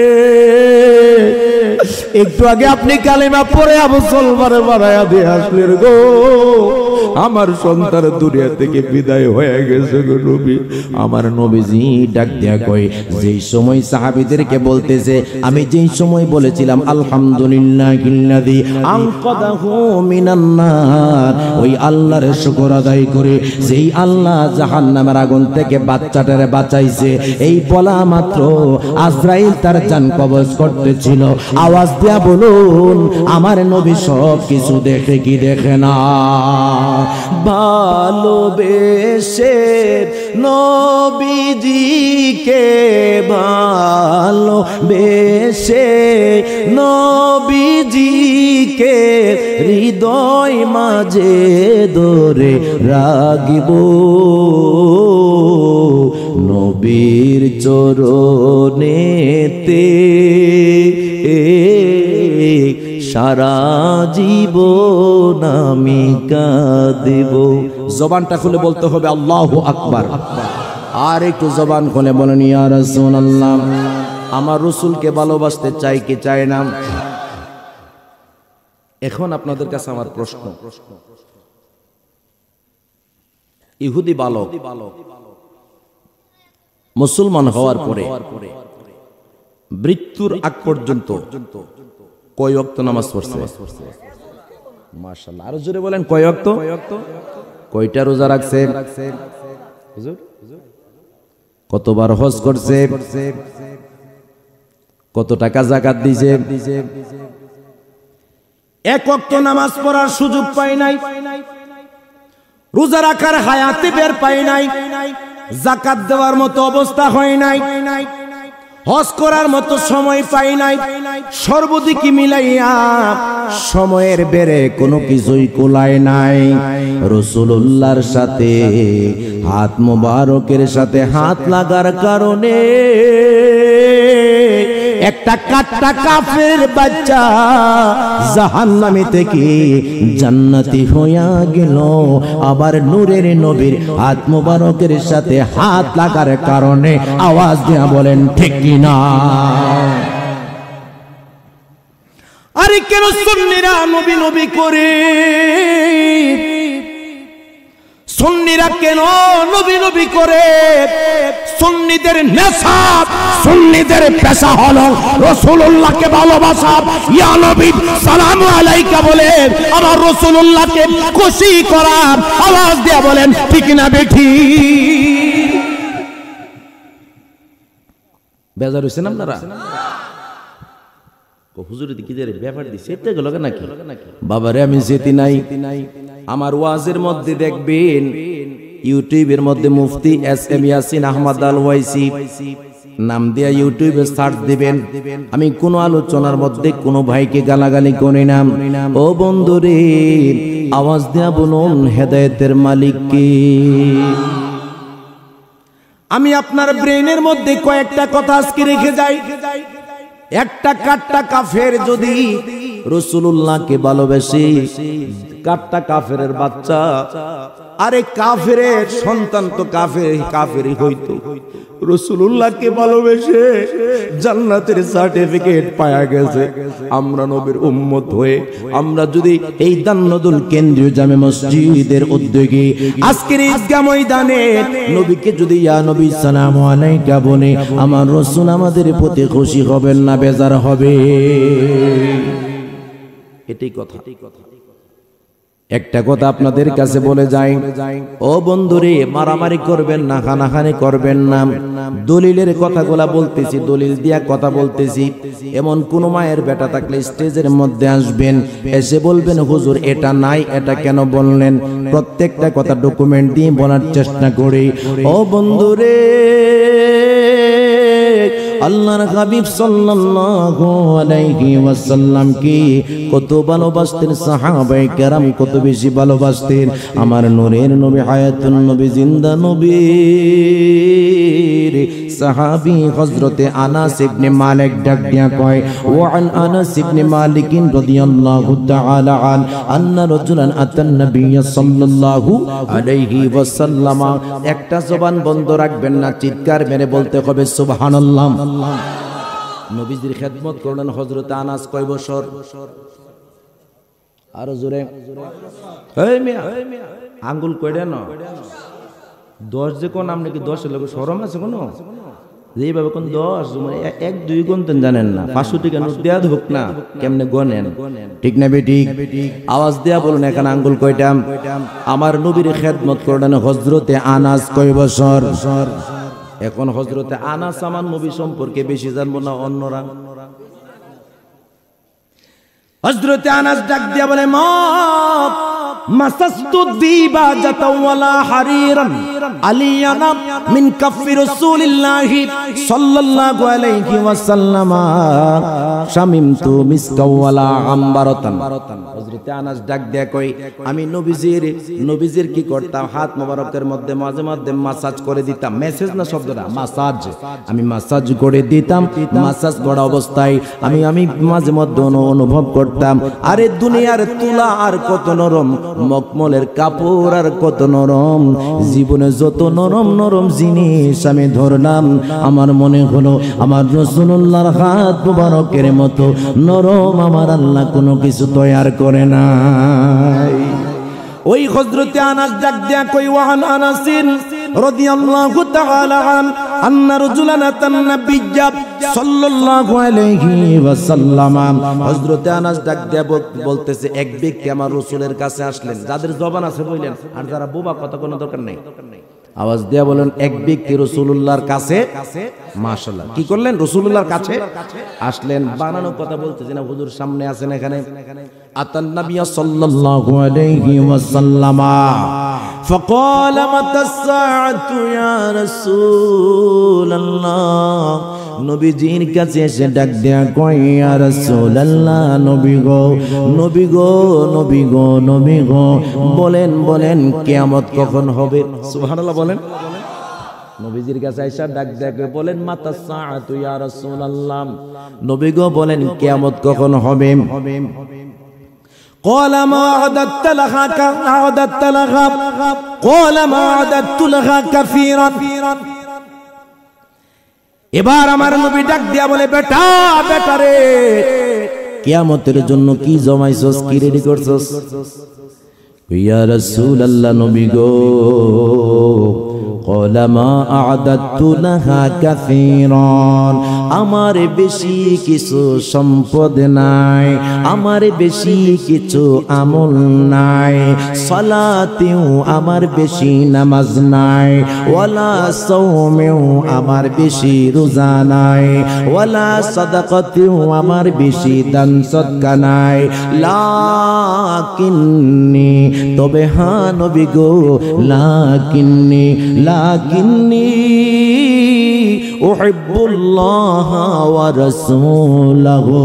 একটু আগে আপনি কালেমা পড়ে মুসলমানের বানায়া দিয়ে আসলেন গো, আমার সন্তান দুনিয়া থেকে বিদায় হয়ে গেছে গো নবী। আমার নবীজি ডাক দিয়া কই, যেই সময় সাহাবীদেরকে বলতেছে আমি যেই সময় বলেছিলাম আলহামদুলিল্লাহিল্লাযী আনকাদাহু মিনান নার, ওই আল্লাহর শুকর আদায় করে যেই আল্লাহ জাহান্নামের আগুন থেকে বাচ্চাটারে বাঁচাইছে, এই বলা মাত্র আজরাইল তার জান কবজ করতেছিল। আওয়াজ দিয়া বলুন আমার নবী সব কিছু দেখে কি দেখে না? ভালোবেসে নবীজিকে, ভালোবেসে নবীজিকে হৃদয় মাঝে ধরে রাখিব, নবীর চরণেতে সারা জীবন আমি কাঁদিব। জবানটা খুলে বলতে হবে আল্লাহু আকবার। আর একটু জবান খুলে বলেন ইয়া রাসূলুল্লাহ। আমার রাসূলকে ভালোবাসতে চাই কি চাই না? এখন আপনাদের কাছে আমার প্রশ্ন, ইহুদি বালক মুসলমান হওয়ার পরে মৃত্যুর আগ পর্যন্ত কয় ওয়াক্ত নামাজ পড়ছে? মাশাআল্লাহ, আরো জোরে বলেন কয় ওয়াক্ত? কয়টা রোজা রাখছে? হুজুর কতবার হজ করছে? কত টাকা যাকাত দিয়েছে? এক ওয়াক্ত নামাজ পড়ার সুযোগ পাই নাই, রোজা রাখার হায়াতে বের পাই নাই, যাকাত দেওয়ার মতো অবস্থা হয় নাই, হজ করার মতো সময় পাই নাই, সর্বদিকে মিলাইয়া সময়ের বেড়ে কোনো কিছুই কোলায় নাই। রাসূলুল্লাহর সাথে হাত মোবারকের সাথে হাত লাগার কারণে একটা কাট্টা কাফের বাচ্চা জাহান্নামী থেকে জান্নাতি হইয়া গেল। আবার নূরের নবীর হাত মোবারকের সাথে হাত লাগার কারণে আওয়াজ দিয়া বলেন ঠিক কিনা? আরে কেন সুন্নিরা নবী নবী করে? সুন্নিরা কেন নবী নবী করে? সুন্নিদের নেশা, সুন্নিদের পেশা হলো রাসূলুল্লাহকে ভালোবাসা। ইয়া নবী সালামু আলাইকা বলে আমার রাসূলুল্লাহকে খুশি করা। আওয়াজ দিয়ে বলেন ঠিক না বেঠি? বেজার হইছেন আপনারা? হুজুর কি ব্যাপার দিছে এটা গেল নাকি? বাবারে আমি যেতে নাই। আমার ওয়াজের মধ্যে দেখবেন ইউটিউবের মধ্যে মুফতি এস.এম. ইয়াসিন আহমদ আল ওয়াইসি নাম দিয়া ইউটিউবে সার্চ দিবেন। আমি কোন আলোচনার মধ্যে কোন ভাইকে গালাগালি করি না। ও বন্ধুরে আওয়াজ দেয়া বলুন হেদায়েতের মালিক কে? আমি আপনার ব্রেনের মধ্যে কয়েকটা কথা আজকে রেখে যাই। একটা কাট্টা কাফের যদি রাসূলুল্লাহকে ভালোবাসে, কাট্টা কাফেরের বাচ্চা, আরে কাফেরের সন্তান তো কাফেরই হইতো, রাসূলুল্লাহকে ভালোবেসে জান্নাতের সার্টিফিকেট পায়া গেছে। আমরা নবীর উম্মত হয়ে আমরা যদি এই দান্নদুল কেন্দ্রীয় জামে মসজিদের উদ্যোগে আজকের ঈদগাহ ময়দানে নবীকে যদি ইয়া নবী সালামু আলাইকা বলে, আমার রাসূল আমাদের প্রতি খুশি হবেন না বেজার হবে? এটাই কথা। একটা কথা আপনাদের কাছে বলে যাই, ও বন্ধুরে মারামারি করবেন না, হানাহানি করবেন না। দলিলের কথাগুলা বলতেছি, দলিল দিয়া কথা বলতেছি। এমন কোন মায়ের বেটা থাকলে স্টেজের মধ্যে আসবেন, এসে বলবেন হুজুর এটা নাই, এটা কেন বললেন? প্রত্যেকটা কথা ডকুমেন্ট দিয়ে বলার চেষ্টা করি। ও বন্ধুরে আল্লাহর হাবিব সাল্লাল্লাহু আলাইহি ওয়াসাল্লাম কি কত ভালোবাসতেন, সাহাবায়ে কেরাম কত বেশি ভালোবাসতেন। আমার নূরের নবী, হায়াতুন নবী, জিন্দা নবী সাহাবী হযরতে আনাস ইবনে মালিক ডাক দিয়া কয়, ওয়া আন আনাস ইবনে মালিক রাদিয়াল্লাহু তাআলা আন আন্না রাজুলান আতান নবী সাল্লাল্লাহু আলাইহি ওয়াসাল্লাম। একটা জবান বন্ধ রাখবেন না, চিৎকার মেরে বলতে হবে সুবহানাল্লাহ। নবীজির খেদমত করলেন হযরত আনাস কয় বছর? আরো জোরে, এই মিয়া আঙ্গুল কয়টা না 10 যে কোন? আপনি কি 10 এর লোক শরম আছে কোনো? যেভাবে কোন 10 মানে 1 2 গুনতেন জানেন না? 500 টাকা নোট দেয়া হোক না, কেমনে গনেন? ঠিক না বেঠিক? আওয়াজ দেয়া বলুন এখানে আঙ্গুল কয়টা? আমার নবীর খেদমত করলেন হযরতে আনাস কয় বছর? এখন হযরতে আনাস আমার নবী সম্পর্কে বেশি জানবো না অন্যরা? হযরতে আনাস ডাক দিয়া বলে, মা মাসাস্তু দিবাজাতা ওয়ালা হারিরান আলিয়ানা মিন কাফি রাসূলিল্লাহ সাল্লাল্লাহু আলাইহি ওয়াসাল্লাম শামিমতু মিসকা ওয়ালা আম্বারাতান। হযরতে আনাস ডাক দিয়া কই, আমি নবীজির কি করতাম? হাত মোবারকের মধ্যে মাঝে মাঝে মাসাজ করে দিতাম। মেসেজ না শব্দটা, মাসাজ। আমি মাসাজ করে দিতাম। মাসাজ করা অবস্থায় আমি মাঝে মধ্যে অনুভব করতাম, আরে দুনিয়ার তুলা আর কত নরম, মকমলের কাপড় আর কত নরম। জীবনে যত নরম নরম জিনিস আমি ধরলাম, আমার মনে হলো আমার রাসূলুল্লাহর হাত মুবারকের মতো নরম আমার আল্লাহ কোনো কিছু তৈয়ার করে নাই। ওই হযরতে আনাস ডাক দিয়া কই, ওয়ান আনাসিন রাদিয়াল্লাহু তাআলা আন আন্না রাজুলান আতান নবিয়্য সাল্লাল্লাহু আলাইহি ওয়াসাল্লাম। হযরতে আনাস ডাক দিয়া বলতেছে, এক ব্যক্তি আমার রাসূলের কাছে আসলেন। যাদের জবান আছে বললেন, আর যারা বোবা কথা কোনো দরকার নাই। আওয়াজ দিয়া বলেন, এক ব্যক্তি রাসূলুল্লাহর কাছে, মাশাআল্লাহ, কি করলেন? রাসূলুল্লাহর কাছে আসলেন। বানানো কথা বলতেছি না, হুজুর সামনে আছেন এখানে। আতান নবী সাল্লাল্লাহু আলাইহি ওয়াসাল্লাম فقال متى الساعة يا رسول الله, নবীজির কাছে এসে ডাক দেয়া কয়, ইয়া রাসূলুল্লাহ, নবী গো, নবী গো, নবী গো, নবী গো, বলেন বলেন কিয়ামত কখন হবে? সুবহানাল্লাহ বলেন। নবীজির কাছে আয়েশা ডাক দেয়া বলেন, মাতা সাআতু ইয়া রাসূলুল্লাহ, নবী গো বলেন কিয়ামত কখন হবে? قال ما أعددت لها أعددت لها قال ما أعددت لها كثيرا। এবার আমার নবী ডাক দিয়া বলে, বেটা বেটা রে, কিয়ামতের জন্য কি জমাইছস, কি রেডি করছস? ইয়া রাসূলুল্লাহ, নবী গো, قال ما أعددت لها كثيرا, আমার বেশি কিছু সম্পদ নাই, আমার বেশি কিছু আমল নাই, সালাতেও আমার বেশি নামাজ নাই, ওয়ালা সাওমেও আমার বেশি রোজা নাই, ওয়ালা সাদাকাতেও আমার বেশি দান সদকা নাই, লাকিন্নি, তবে হ্যাঁ নবী গো, লাকিন্নি উহিব্বুল্লাহ ওয়া রাসূলাহু,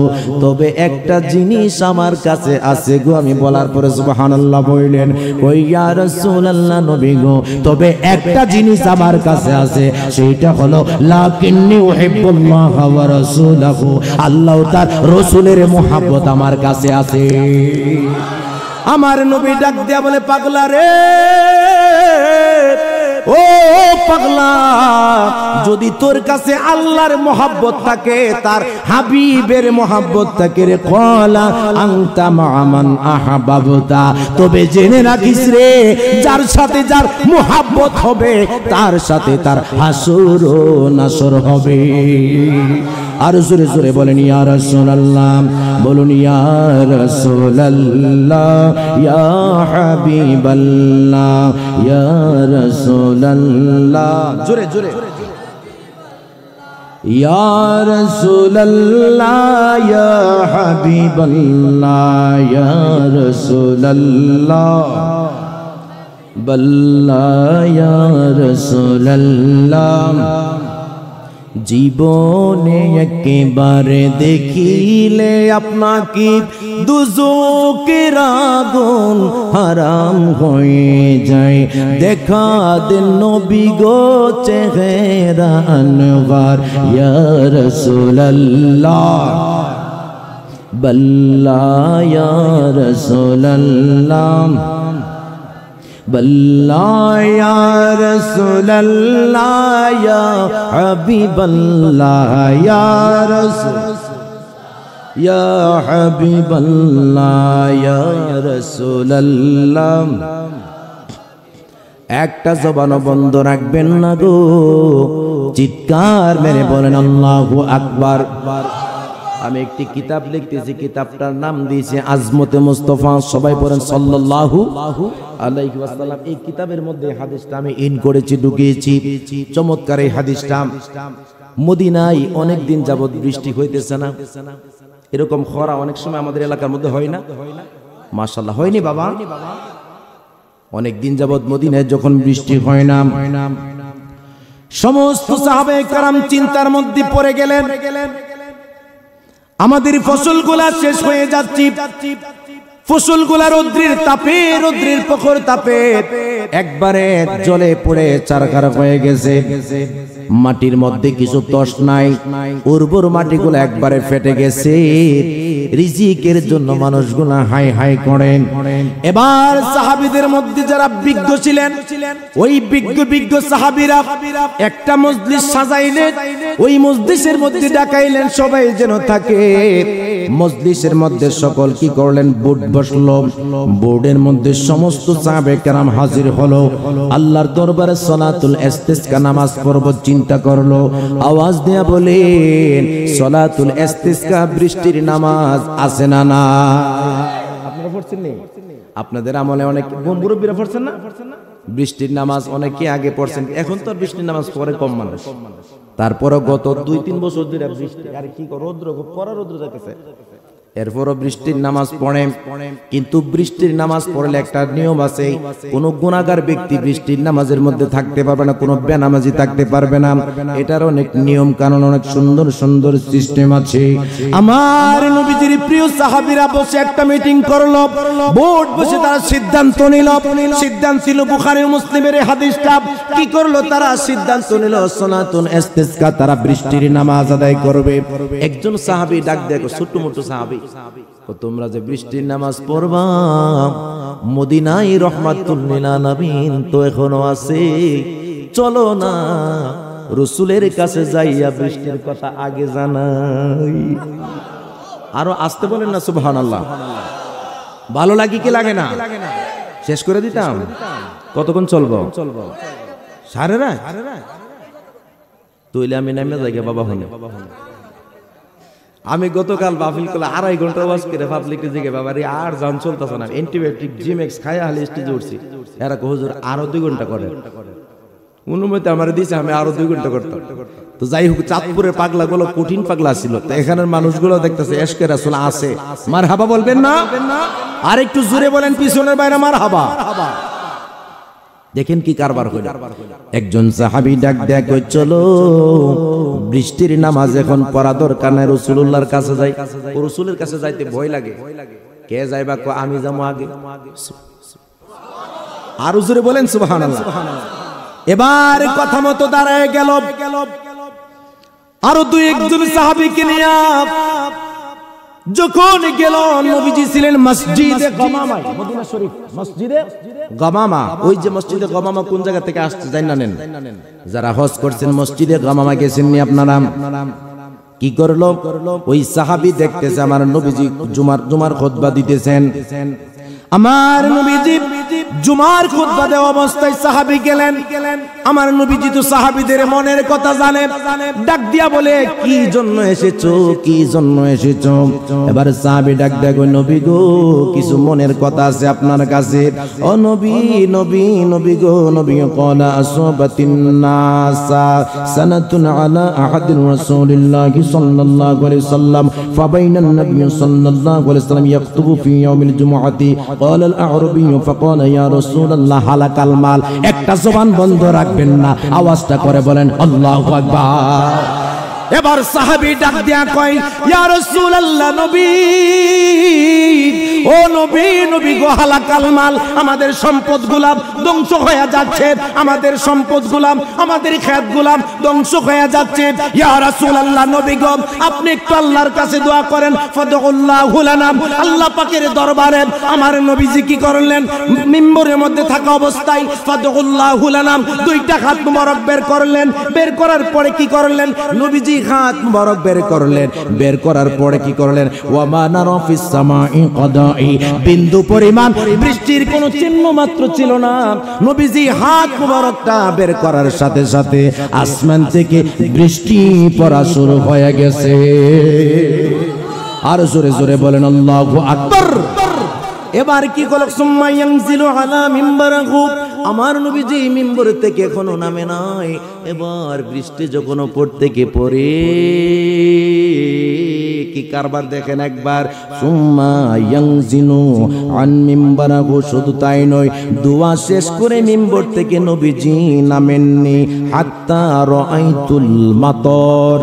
তবে একটা জিনিস আমার কাছে আছে গো। আমি বলার পরে সুবহানাল্লাহ বললেন, কই ইয়া রাসূলুল্লাহ, নবী গো, তবে একটা জিনিস আমার কাছে আছে, সেইটা হলো লাকিন্নি উহিব্বুল্লাহ ওয়া রাসূলাহু, আল্লাহ তার রাসূলের মুহাব্বত আমার কাছে আছে। আমার নবী ডাক দিয়া বলে, পাগলা রে, ও পাগলা, যদি তোর কাছে আল্লাহর মোহাব্বত থাকে, তার হাবিবের মোহাব্বত থাকে রে, কলা আনতা মা'মান আহাব্বাতা, তবে জেনে রাখিস রে, যার সাথে যার মোহাব্বত হবে, তার সাথে তার হাসর ও নাসর হবে। আর জোরে জোরে বলেন, ইয়া রাসূলুল্লাহ, বলুন ইয়া রাসূলুল্লাহ, ইয়া হাবিবাল্লাহ, ইয়া রাসূলুল্লাহ, জোরে জোরে, ইয়া রাসূলুল্লাহ, ইয়া হাবিবাল্লাহ, ইয়া রাসূলুল্লাহ, বাল্লাহ, ইয়া রাসূলুল্লাহ, জীবনে একেবারে দেখিলে আপনাকে দুজকের আগুন হারাম হয়ে যায়, দেখা দেন নবী গো চেহারা আনওয়ার, ইয়া রাসূলুল্লাহ, বাল্লাহ, ইয়া রাসূলুল্লাহ, বাল্লাহ, ইয়া রাসূলুল্লাহ, ইয়া হাবিবাল্লাহ, ইয়া রাসূল, ইয়া হাবিবাল্লাহ, ইয়া রাসূলুল্লাহ। একটা জবান বন্ধ রাখবেন না গো, চিৎকার মেরে বলেন আল্লাহু আকবার। আমি একটি কিতাব লিখতেছি, কিতাবটার নাম দিয়েছি আজমতে মুস্তাফা, সবাই পড়েন সাল্লাল্লাহু আলাইহি ওয়াসাল্লাম। এই কিতাবের মধ্যে হাদিসটা আমি ইন করেছি, ঢুকিয়েছি। চমৎকার এই হাদিসটা। মদিনায় অনেক দিন যাবত বৃষ্টি হইতেছে না, এরকম খরা অনেক সময় আমাদের এলাকার মধ্যে হয় না? মাশাআল্লাহ, হয়নি বাবা? অনেক দিন যাবত মদিনায় যখন বৃষ্টি হয় না, সমস্ত সাহাবায়ে কেরাম চিন্তার মধ্যে পড়ে গেলেন, আমাদের ফসলগুলা শেষ হয়ে যাচ্ছে, ফসলগুলা রৌদ্রের তাপে, রৌদ্রের প্রখর তাপে একবারে জ্বলে পড়ে চারখার হয়ে গেছে, মাটির মধ্যে কিছু তস নাই, উর্বর মাটিগুলো একবারে ফেটে গেছে, রিজিকের জন্য মানুষগুলা হাই হাই করেন। এবার সাহাবীদের মধ্যে যারা বিজ্ঞ ছিলেন, ওই বিজ্ঞ সাহাবীরা একটা মজলিস সাজাইলেন, ওই মজলিসের মধ্যে ডাকাইলেন সবাই যেন থাকে। মজলিসের মধ্যে সকল কি করলেন? বোর্ড বসলো, বোর্ডের মধ্যে সমস্ত সাহাবে কেরাম হাজির হলো, আল্লাহর দরবারে সালাতুল ইস্তিসকা নামাজ পড়ব চিন্তা করলো। আওয়াজ দেয়া বলেন, সালাতুল ইস্তিসকা বৃষ্টির নামাজ আছে না? না, আপনারা পড়ছেন নি? আপনাদের আমলে অনেক মুরব্বীরা পড়ছেন না? বৃষ্টির নামাজ অনেকে আগে পড়ছেন, এখন তো বৃষ্টির নামাজ পড়ে কম মানুষ। তারপরও গত 2-3 বছর ধরে বৃষ্টি, আর কি রৌদ্র, খুব কড়া রৌদ্র যাইতেছে, এরপরও বৃষ্টির নামাজ পড়ে। কিন্তু বৃষ্টির নামাজ পড়লে একটা নিয়ম আছে, কোন গুনাহগার ব্যক্তি বৃষ্টির নামাজের মধ্যে থাকতে পারবে না, কোনো বেনামাজি থাকতে পারবে না। এটার অনেক নিয়ম কানুন, অনেক সুন্দর সুন্দর সিস্টেম আছে। আমার নবীজির প্রিয় সাহাবীরা বসে একটা মিটিং করলো, বোর্ড বসে তারা সিদ্ধান্ত নিল। সিদ্ধান্ত ছিল বুখারী ও মুসলিমের হাদিসটা, কি করলো তারা? সিদ্ধান্ত নিল সালাতুন ইস্তিসকা, তারা বৃষ্টির নামাজ আদায় করবে। একজন সাহাবী ডাক দেখো, ছোট মোটো সাহাবী, তোমরা যে বৃষ্টির নামাজ পড়বা, মদিনায় রহমাতুল লিল আলামিন তো এখনো আছে, চলো না রাসূলের কাছে যাইয়া বৃষ্টির কথা আগে জানাই। আরো আসতে বলেন না সুবহানাল্লাহ। ভালো লাগে কি লাগে না? শেষ করে দিতাম। কতক্ষণ চলবো? 8:30। তুইলে আমি নামে যাই বাবা হলে। আমি গতকাল বাফিল করলে 2.5 ঘন্টা ওয়াজ করে পাবলিকে জিগে বাবা রে আর জান চলতেছে না, অ্যান্টিবায়োটিক জিমেক্স খাইয়া হালে স্টেজে উঠছি। এরা কো হুজুর আরো 2 ঘন্টা করে, অনুমতি আমার দিয়েছে, আমি আরো 2 ঘন্টা করতাম। তো যাই হোক, চাঁদপুরের পাগলা গুলো কঠিন পাগলা ছিল, তো এখানের মানুষগুলো দেখতেছে এশকে রাসূল আছে। মারহাবা বলবেন না? আর একটু জোরে বলেন পিছনের বাইরে মারহাবা। দেখেন কি কারবার হইল। একজন সাহাবী ডাক দেয়া কই, চলো বৃষ্টির নামাজ এখন পড়া দরকার নাই, রাসূলুল্লাহর কাছে যাই। রাসূলের কাছে যাইতে ভয় লাগে। কে যাইবা? কো আমি যাবো আগে। আর জোরে বলেন সুবহানাল্লাহ। এবার কথা মতো দাঁড়ায় গেল, আরো 2-1 সাহাবীকে নিয়ে যখন গেল। নবীজি ছিলেন মসজিদে গমামায়, মদিনা শরীফ মসজিদে গমামা। ওই যে মসজিদে গমামা কোন জায়গা থেকে আসছে জানেন না? যারা হজ করছেন মসজিদে গমামা গেছেন নি আপনারা? কি করলো ওই সাহাবী? দেখতেছে আমার নবীজি জুমার খুতবা দিতেছেন। আমার নবীজি জুমার খুতবা দেওয়া অবস্থায় সাহাবী গেলেন। আমার নবীজি তো সাহাবীদের মনের কথা জানে, ডাক দিয়া বলে, কি জন্য এসেছো, কি জন্য এসেছো? এবার সাহাবী ডাক দেয়, গো নবী গো, কিছু মনের কথা আছে আপনার কাছে। ও নবী, নবী, নবী গো, নবী ক্বালা আসাবাতিন নাসা সানাতুন আলা আহাদিন রাসূলিল্লাহি সাল্লাল্লাহু আলাইহি সাল্লাম ফাবাইনান নবী সাল্লাল্লাহু আলাইহি সাল্লাম ইয়াখতুবু ফি ইয়াউমিল জুমআতি ক্বালা আল আ'রাবী ফাকালা ইয়া রাসূলুল্লাহ হালাকাল মাল। একটা জবান বন্ধ রাখবেন না, আওয়াজটা করে বলেন আল্লাহু আকবার। এবার সাহাবী ডাক দিয়া কয়, ইয়া রাসূলুল্লাহ, নবী, ও নবী, নবী গো, হালাকাল মাল, আমাদের সম্পদগুলা ধ্বংস হয়ে যাচ্ছে, আমাদের সম্পদগুলা, আমাদের ক্ষেতগুলা ধ্বংস হয়ে যাচ্ছে। ইয়া রাসূলুল্লাহ, নবী গো, আপনি একটু আল্লাহর কাছে দোয়া করেন। ফাদউল্লাহু লানা, আল্লাহ পাকের দরবারে আমার নবীজি কি করলেন? মিম্বরের মধ্যে থাকা অবস্থায় ফাদউল্লাহু লানা 2টা হাত মুবারক বের করলেন। বের করার পরে কি করলেন? নবীজি হাত মুবারক বের করলেন। বের করার পরে কি করলেন? ওয়া মা নারা ফিস সামাই কদাই, বিন্দু পরিমাণ বৃষ্টির কোনো চিহ্ন মাত্র ছিল না। নবীজি হাত মুবারকটা বের করার সাথে সাথে আসমান থেকে বৃষ্টি পড়া শুরু হয়ে গেছে। আর জোরে জোরে বলেন আল্লাহু আকবার। এবার কি করল? সুম্মা ইয়ানজিলু আলা মিম্বারিহি, আমার নবীজি মিম্বর থেকে এখনো নামে নাই। এবার বৃষ্টি যখন উপর থেকে পড়ে, কি কারবার দেখেন একবার। সুম্মা ইয়ানজিলু আন মিম্বারিহি, শুধু তাই নয়, দোয়া শেষ করে মিম্বর থেকে নবীজি নামেননি। হাত্তা রাআইতুল মাতর,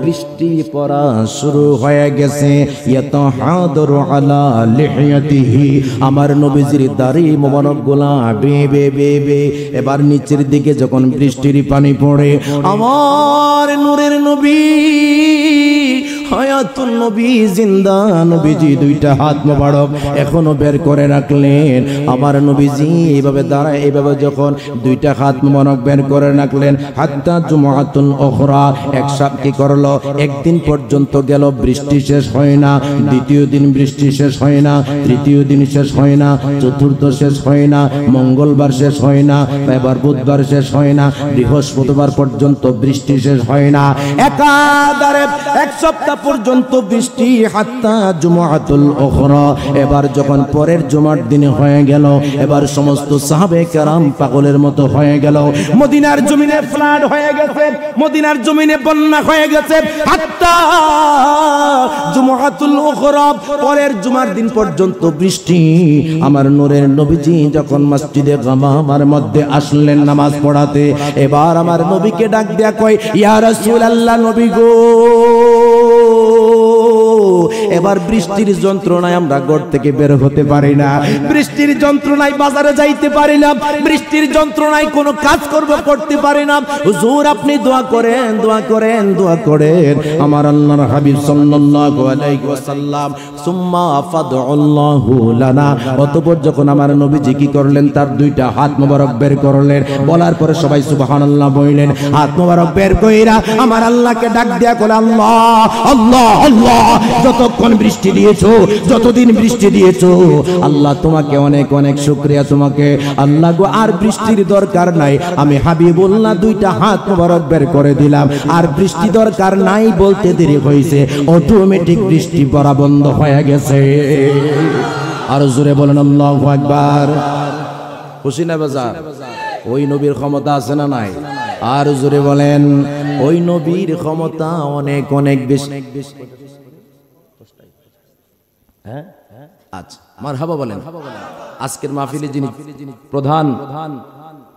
বৃষ্টি পড়া শুরু হয়ে গেছে। ইয়াতাহাদারু আলা লিহিয়াতিহি, আমার নবীজির দাড়ি মোবারক গুলা বেবে বেবে। এবার নিচের দিকে যখন বৃষ্টির পানি পড়ে, আমার নূরের নবী, হায়াতুন নবী, জিন্দা নবীজি 2টা হাত মোবারক এখনো বের করে রাখলেন। আমার নবীজি এইভাবে দাঁড়ায়, এইভাবে যখন 2টা হাত মোবারক বের করে রাখলেন। হাত্তা জুমআতুন উখরা, এক সাপ কি করলো? একদিন পর্যন্ত গেল, বৃষ্টি শেষ হয় না। দ্বিতীয় দিন বৃষ্টি শেষ হয় না, তৃতীয় দিন শেষ হয় না, চতুর্থ শেষ হয় না, মঙ্গলবার শেষ হয় না, এবার বুধবার শেষ হয় না, বৃহস্পতিবার পর্যন্ত বৃষ্টি শেষ হয় না। একাধারে 1 সপ্তাহ পর্যন্ত বৃষ্টি হাত্তা জুমআতুল উখরা। এবার যখন পরের জুমার দিনে হয়ে গেল, এবার সমস্ত সাহাবে কেরাম পাগলের মতো হয়ে গেল। মদিনার জমিনে ফ্লাড হয়ে গেছে, মদিনার জমিনে বন্যা হয়ে গেছে। হাত্তা জুমআতুল উখরা, পরের জুমার দিন পর্যন্ত বৃষ্টি। আমার নূরের নবীজি যখন মসজিদে গামামার মধ্যে আসলেন নামাজ পড়াতে, এবার আমার নবীকে ডাক দেয়া কয়, ইয়া রাসূলুল্লাহ, নবী গো, এবার বৃষ্টির যন্ত্রণায় আমরা ঘর থেকে বের হতে পারি না, বৃষ্টির যন্ত্রণায় বাজারে যাইতে পারি না, বৃষ্টির যন্ত্রণায় কোনো কাজ করতে পারি না। হুজুর আপনি দোয়া করেন, দোয়া করেন, দোয়া করেন। আমার আল্লাহর হাবিব সাল্লাল্লাহু আলাইহি ওয়াসাল্লাম সুম্মা ফাদউল্লাহু লানা, অতঃপর যখন আমার নবীজি কি করলেন, তার দুইটা হাত মোবারক বের করলেন, বলার পরে সবাই সুবহানাল্লাহ বললেন। হাত মোবারক বের কইরা আমার আল্লাহকে ডাক দেয়া কইলেন, আল্লাহ আল্লাহ আল্লাহ, যতক্ষণ বৃষ্টি দিয়েছো, যতদিন বৃষ্টি দিয়েছো, আল্লাহ তোমাকে অনেক অনেক শুকরিয়া তোমাকে। আল্লাহ গো, আর বৃষ্টির দরকার নাই, আমি হাবিবুল্লাহ দুইটা হাত মোবারক বের করে দিলাম, আর বৃষ্টি দরকার নাই বলতে দেরি হয়েছে, অটোমেটিক বৃষ্টি পড়া বন্ধ হয়ে গেছে। আর জোরে বলেন আল্লাহু আকবার। খুশি না বাজার? ওই নবীর ক্ষমতা আছে না নাই? আর জোরে বলেন, ওই নবীর ক্ষমতা অনেক অনেক বেশি। হ্যাঁ, আচ্ছা, মারহাবা বলেন। আজকের মাহফিলে যিনি প্রধান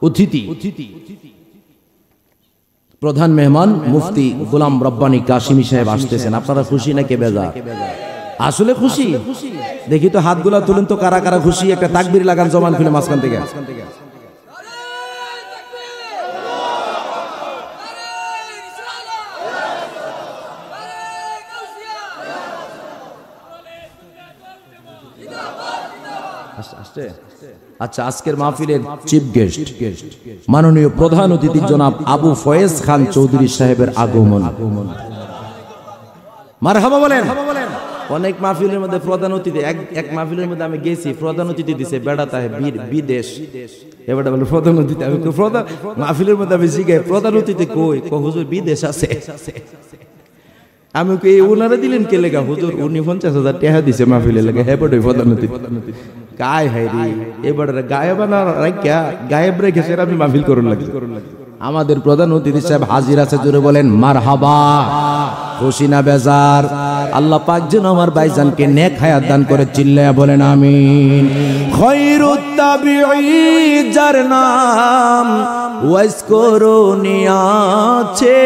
অতিথি, প্রধান মেহমান মুফতি গোলাম রব্বানী কাশিমি সাহেব আসতেছেন। আপনারা খুশি নাকি বেজার? আসলে খুশি? দেখি তো হাতগুলা তুলেন তো, কারা কারা খুশি? একটা তাকবীর লাগান জবান খুলে মাঝখান থেকে। আচ্ছা, আজকের মাহফিলের চিফ গেস্ট মাননীয় প্রধান অতিথি জনাব আবু ফয়েজ খান চৌধুরী সাহেবের আগমন। মারহাবা বলেন। অনেক মাহফিলের মধ্যে প্রধান অতিথি, এক মাহফিলের মধ্যে আমি গেছি, প্রধান অতিথি দিছে বেড়া তাহে বিদেশ, এবার বলে প্রধান অতিথি। আমি প্রধান মাহফিলের মধ্যে আমি জিজ্ঞাসা, প্রধান অতিথি কই? হুজুর বিদেশ আছে। আমি ওনারা দিলেন কে লেগা? হুজুর উনি 50,000 টাকা দিছে মাহফিলে লেগে। হ্যাঁ বড় প্রধান অতিথি গায়ে হাইরি, এবার গায়েব না রাখিয়া গায়েব রেখেছে, আমি মাহফিল করুন লাগছে। আমাদের প্রধান অতিথি সাহেব হাজির আছে, জোরে বলেন মারহাবা। খুশি না বেজার? আল্লাহ পাক যেন আমার ভাইজানকে নেক হায়াত দান করে, চিল্লায়া বলেন আমিন। খায়রুত তাবিঈ, যার নাম ওয়াইস করুনি আছে,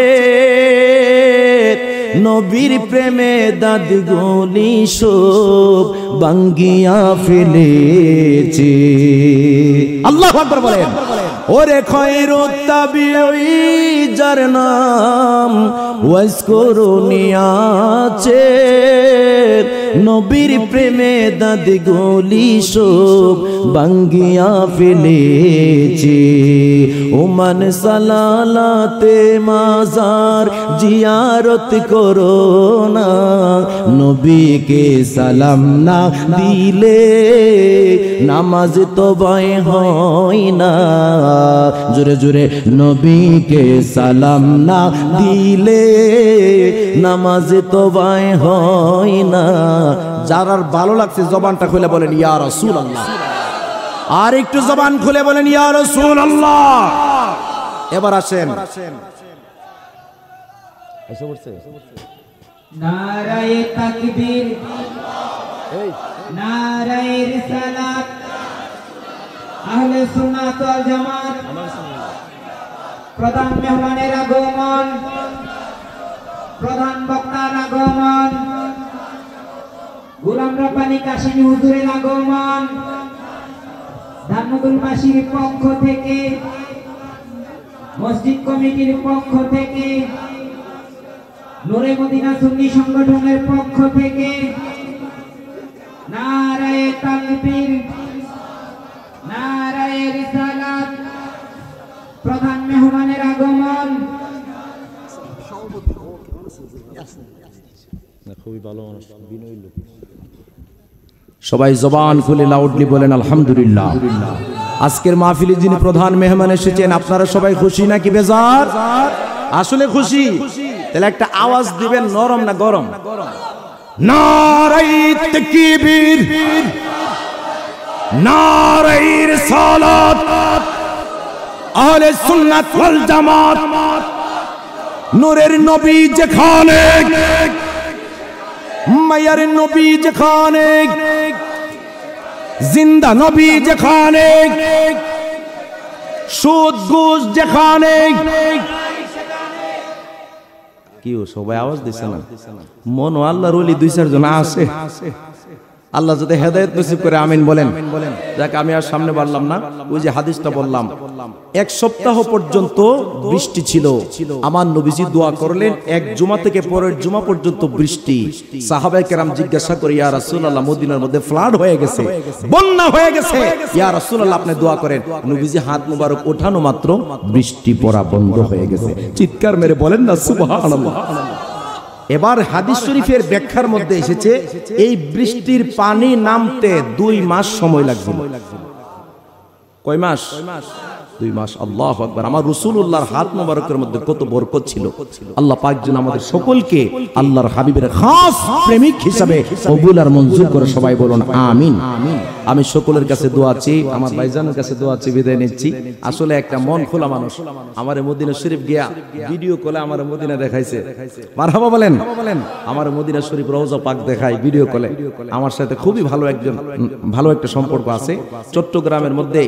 নবীর প্রেমে দাদগুলি সব ভাঙ্গিয়া ফেলেছে। আল্লাহু আকবার বলেন। ওরে খায়রুত তাবিঈ, যার নাম ওয়াইস করুনি আছে, নবীর প্রেমে দাদগুলি সব ভাঙ্গিয়া ফেলেছে। ওমান সালালাতে মাজার জিয়ারত করো না, নবীকে সালাম না দিলে নামাজ তো ভয় হয় না। জোরে জোরে, নবীকে সালাম না দিলে নামাজ তো ভয় হয় না। যার ভালো লাগছে জবানটা খুলে বলেন ইয়া রাসূলুল্লাহ। আর একটু জবান খুলে বলেন ইয়া রাসূলুল্লাহ। এবার আসেন, নারায়ে তাকবীর, নারায়ে রিসালাত, আহলে সুন্নাত ওয়াল জামাত। প্রধান মেহমানের আগমন, প্রধান বক্তার আগমন, গোলাম রব্বানী কাশিমি হুজুরের আগমন, ধানমন্ডলবাসীর পক্ষ থেকে, মসজিদ কমিটির পক্ষ থেকে, নূরে মদিনা সুন্নি সংগঠনের পক্ষ থেকে নারায়ে তাকবীর, নারায়ে রিসালাত, প্রধান মেহমানের আগমন। খুবই ভালো মানুষ, বিনয়ী লোক। সবাই জবান খুলে লাউডলি বলেন আলহামদুলিল্লাহ। আজকের মাহফিলে যিনি প্রধান মেহমান এসেছেন, আপনারা সবাই খুশি নাকি বেজার? আসলে খুশি? তাহলে একটা আওয়াজ দিবেন, নরম না গরম? নারায়ে তাকবীর, নারায়ে রিসালাত, আহলে সুন্নাত ওয়াল জামাত। নূরের নবী যেখানে, মায়ার নবী যেখানে, জিন্দা নবী যেখানে, সুদ ঘুষ যেখানে, কি সবাই আওয়াজ দিছে না? মন আল্লাহর ওলি 2-4 জন আছে। আল্লাহ যদি হেদায়েত নসিব করে আমিন বলেন। যাক আমি আর সামনে বাড়লাম না, ওই যে হাদিসটা বললাম, 1 সপ্তাহ পর্যন্ত বৃষ্টি ছিল। আমার নবীজি দোয়া করলেন, এক জুমা থেকে পরের জুমা পর্যন্ত বৃষ্টি। সাহাবায়ে কেরাম জিজ্ঞাসা করে, ইয়া রাসূলুল্লাহ, মদিনার মধ্যে ফ্লাড হয়ে গেছে, বন্যা হয়ে গেছে, ইয়া রাসূলুল্লাহ আপনি দোয়া করেন। নবীজি হাত মুবারক ওঠানো মাত্র বৃষ্টি পড়া বন্ধ হয়ে গেছে। চিৎকার মেরে বলেন না সুবহানাল্লাহ। এবার হাদিস শরীফের ব্যাখ্যার মধ্যে এসেছে, এই বৃষ্টির পানি নামতে 2 মাস সময় লাগবে। কয় মাস? 2 মাস। আল্লাহু আকবার। আমার রাসূলুল্লাহর হাত মোবারকের মধ্যে কত বরকত ছিল। আল্লাহ পাক যেন আমাদের সকলকে আল্লাহর হাবিবের খাস প্রেমিক হিসাবে কবুল আর মঞ্জুর করে। সবাই বলুন আমিন। আমি সকলের কাছে দোয়া চাই, আমার ভাইজানের কাছে দোয়া চাই, বিদায় নিচ্ছি। আসলে একটা মন খোলা মানুষ আমার মদিনা শরীফ গিয়া ভিডিও কলে আমার মদিনা দেখাইছে। মারহাবা বলেন। আমার মদিনা শরীফ রওজা পাক দেখায় ভিডিও কলে। আমার সাথে খুবই ভালো একটা সম্পর্ক আছে। চট্টগ্রামের মধ্যে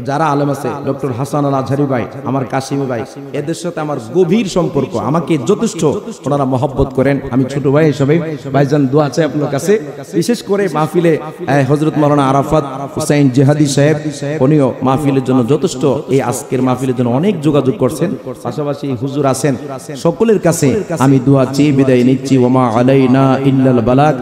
যারা আলেম আছে, ডক্টর হাসান আল আজহারি ভাই, আমার কাশিমি ভাই, এদের সাথে আমার গভীর সম্পর্ক। আমাকে যথেষ্ট ওনারা মহব্বত করেন। আমি ছোট ভাই হিসেবে ভাইজান দোয়া চাই আপনার কাছে। বিশেষ করে মাহফিলে হযরত মাওলানা আরাফাত হুসাইন জিহাদি সাহেব, উনিও মাহফিলের জন্য যথেষ্ট, এই আজকের মাহফিলের জন্য অনেক যোগাযোগ করছেন। পাশাপাশি হুজুর আছেন। সকলের কাছে আমি দোয়া চেয়ে বিদায় নিচ্ছি। ওয়া মা আলাইনা ইল্লাল বালাগ।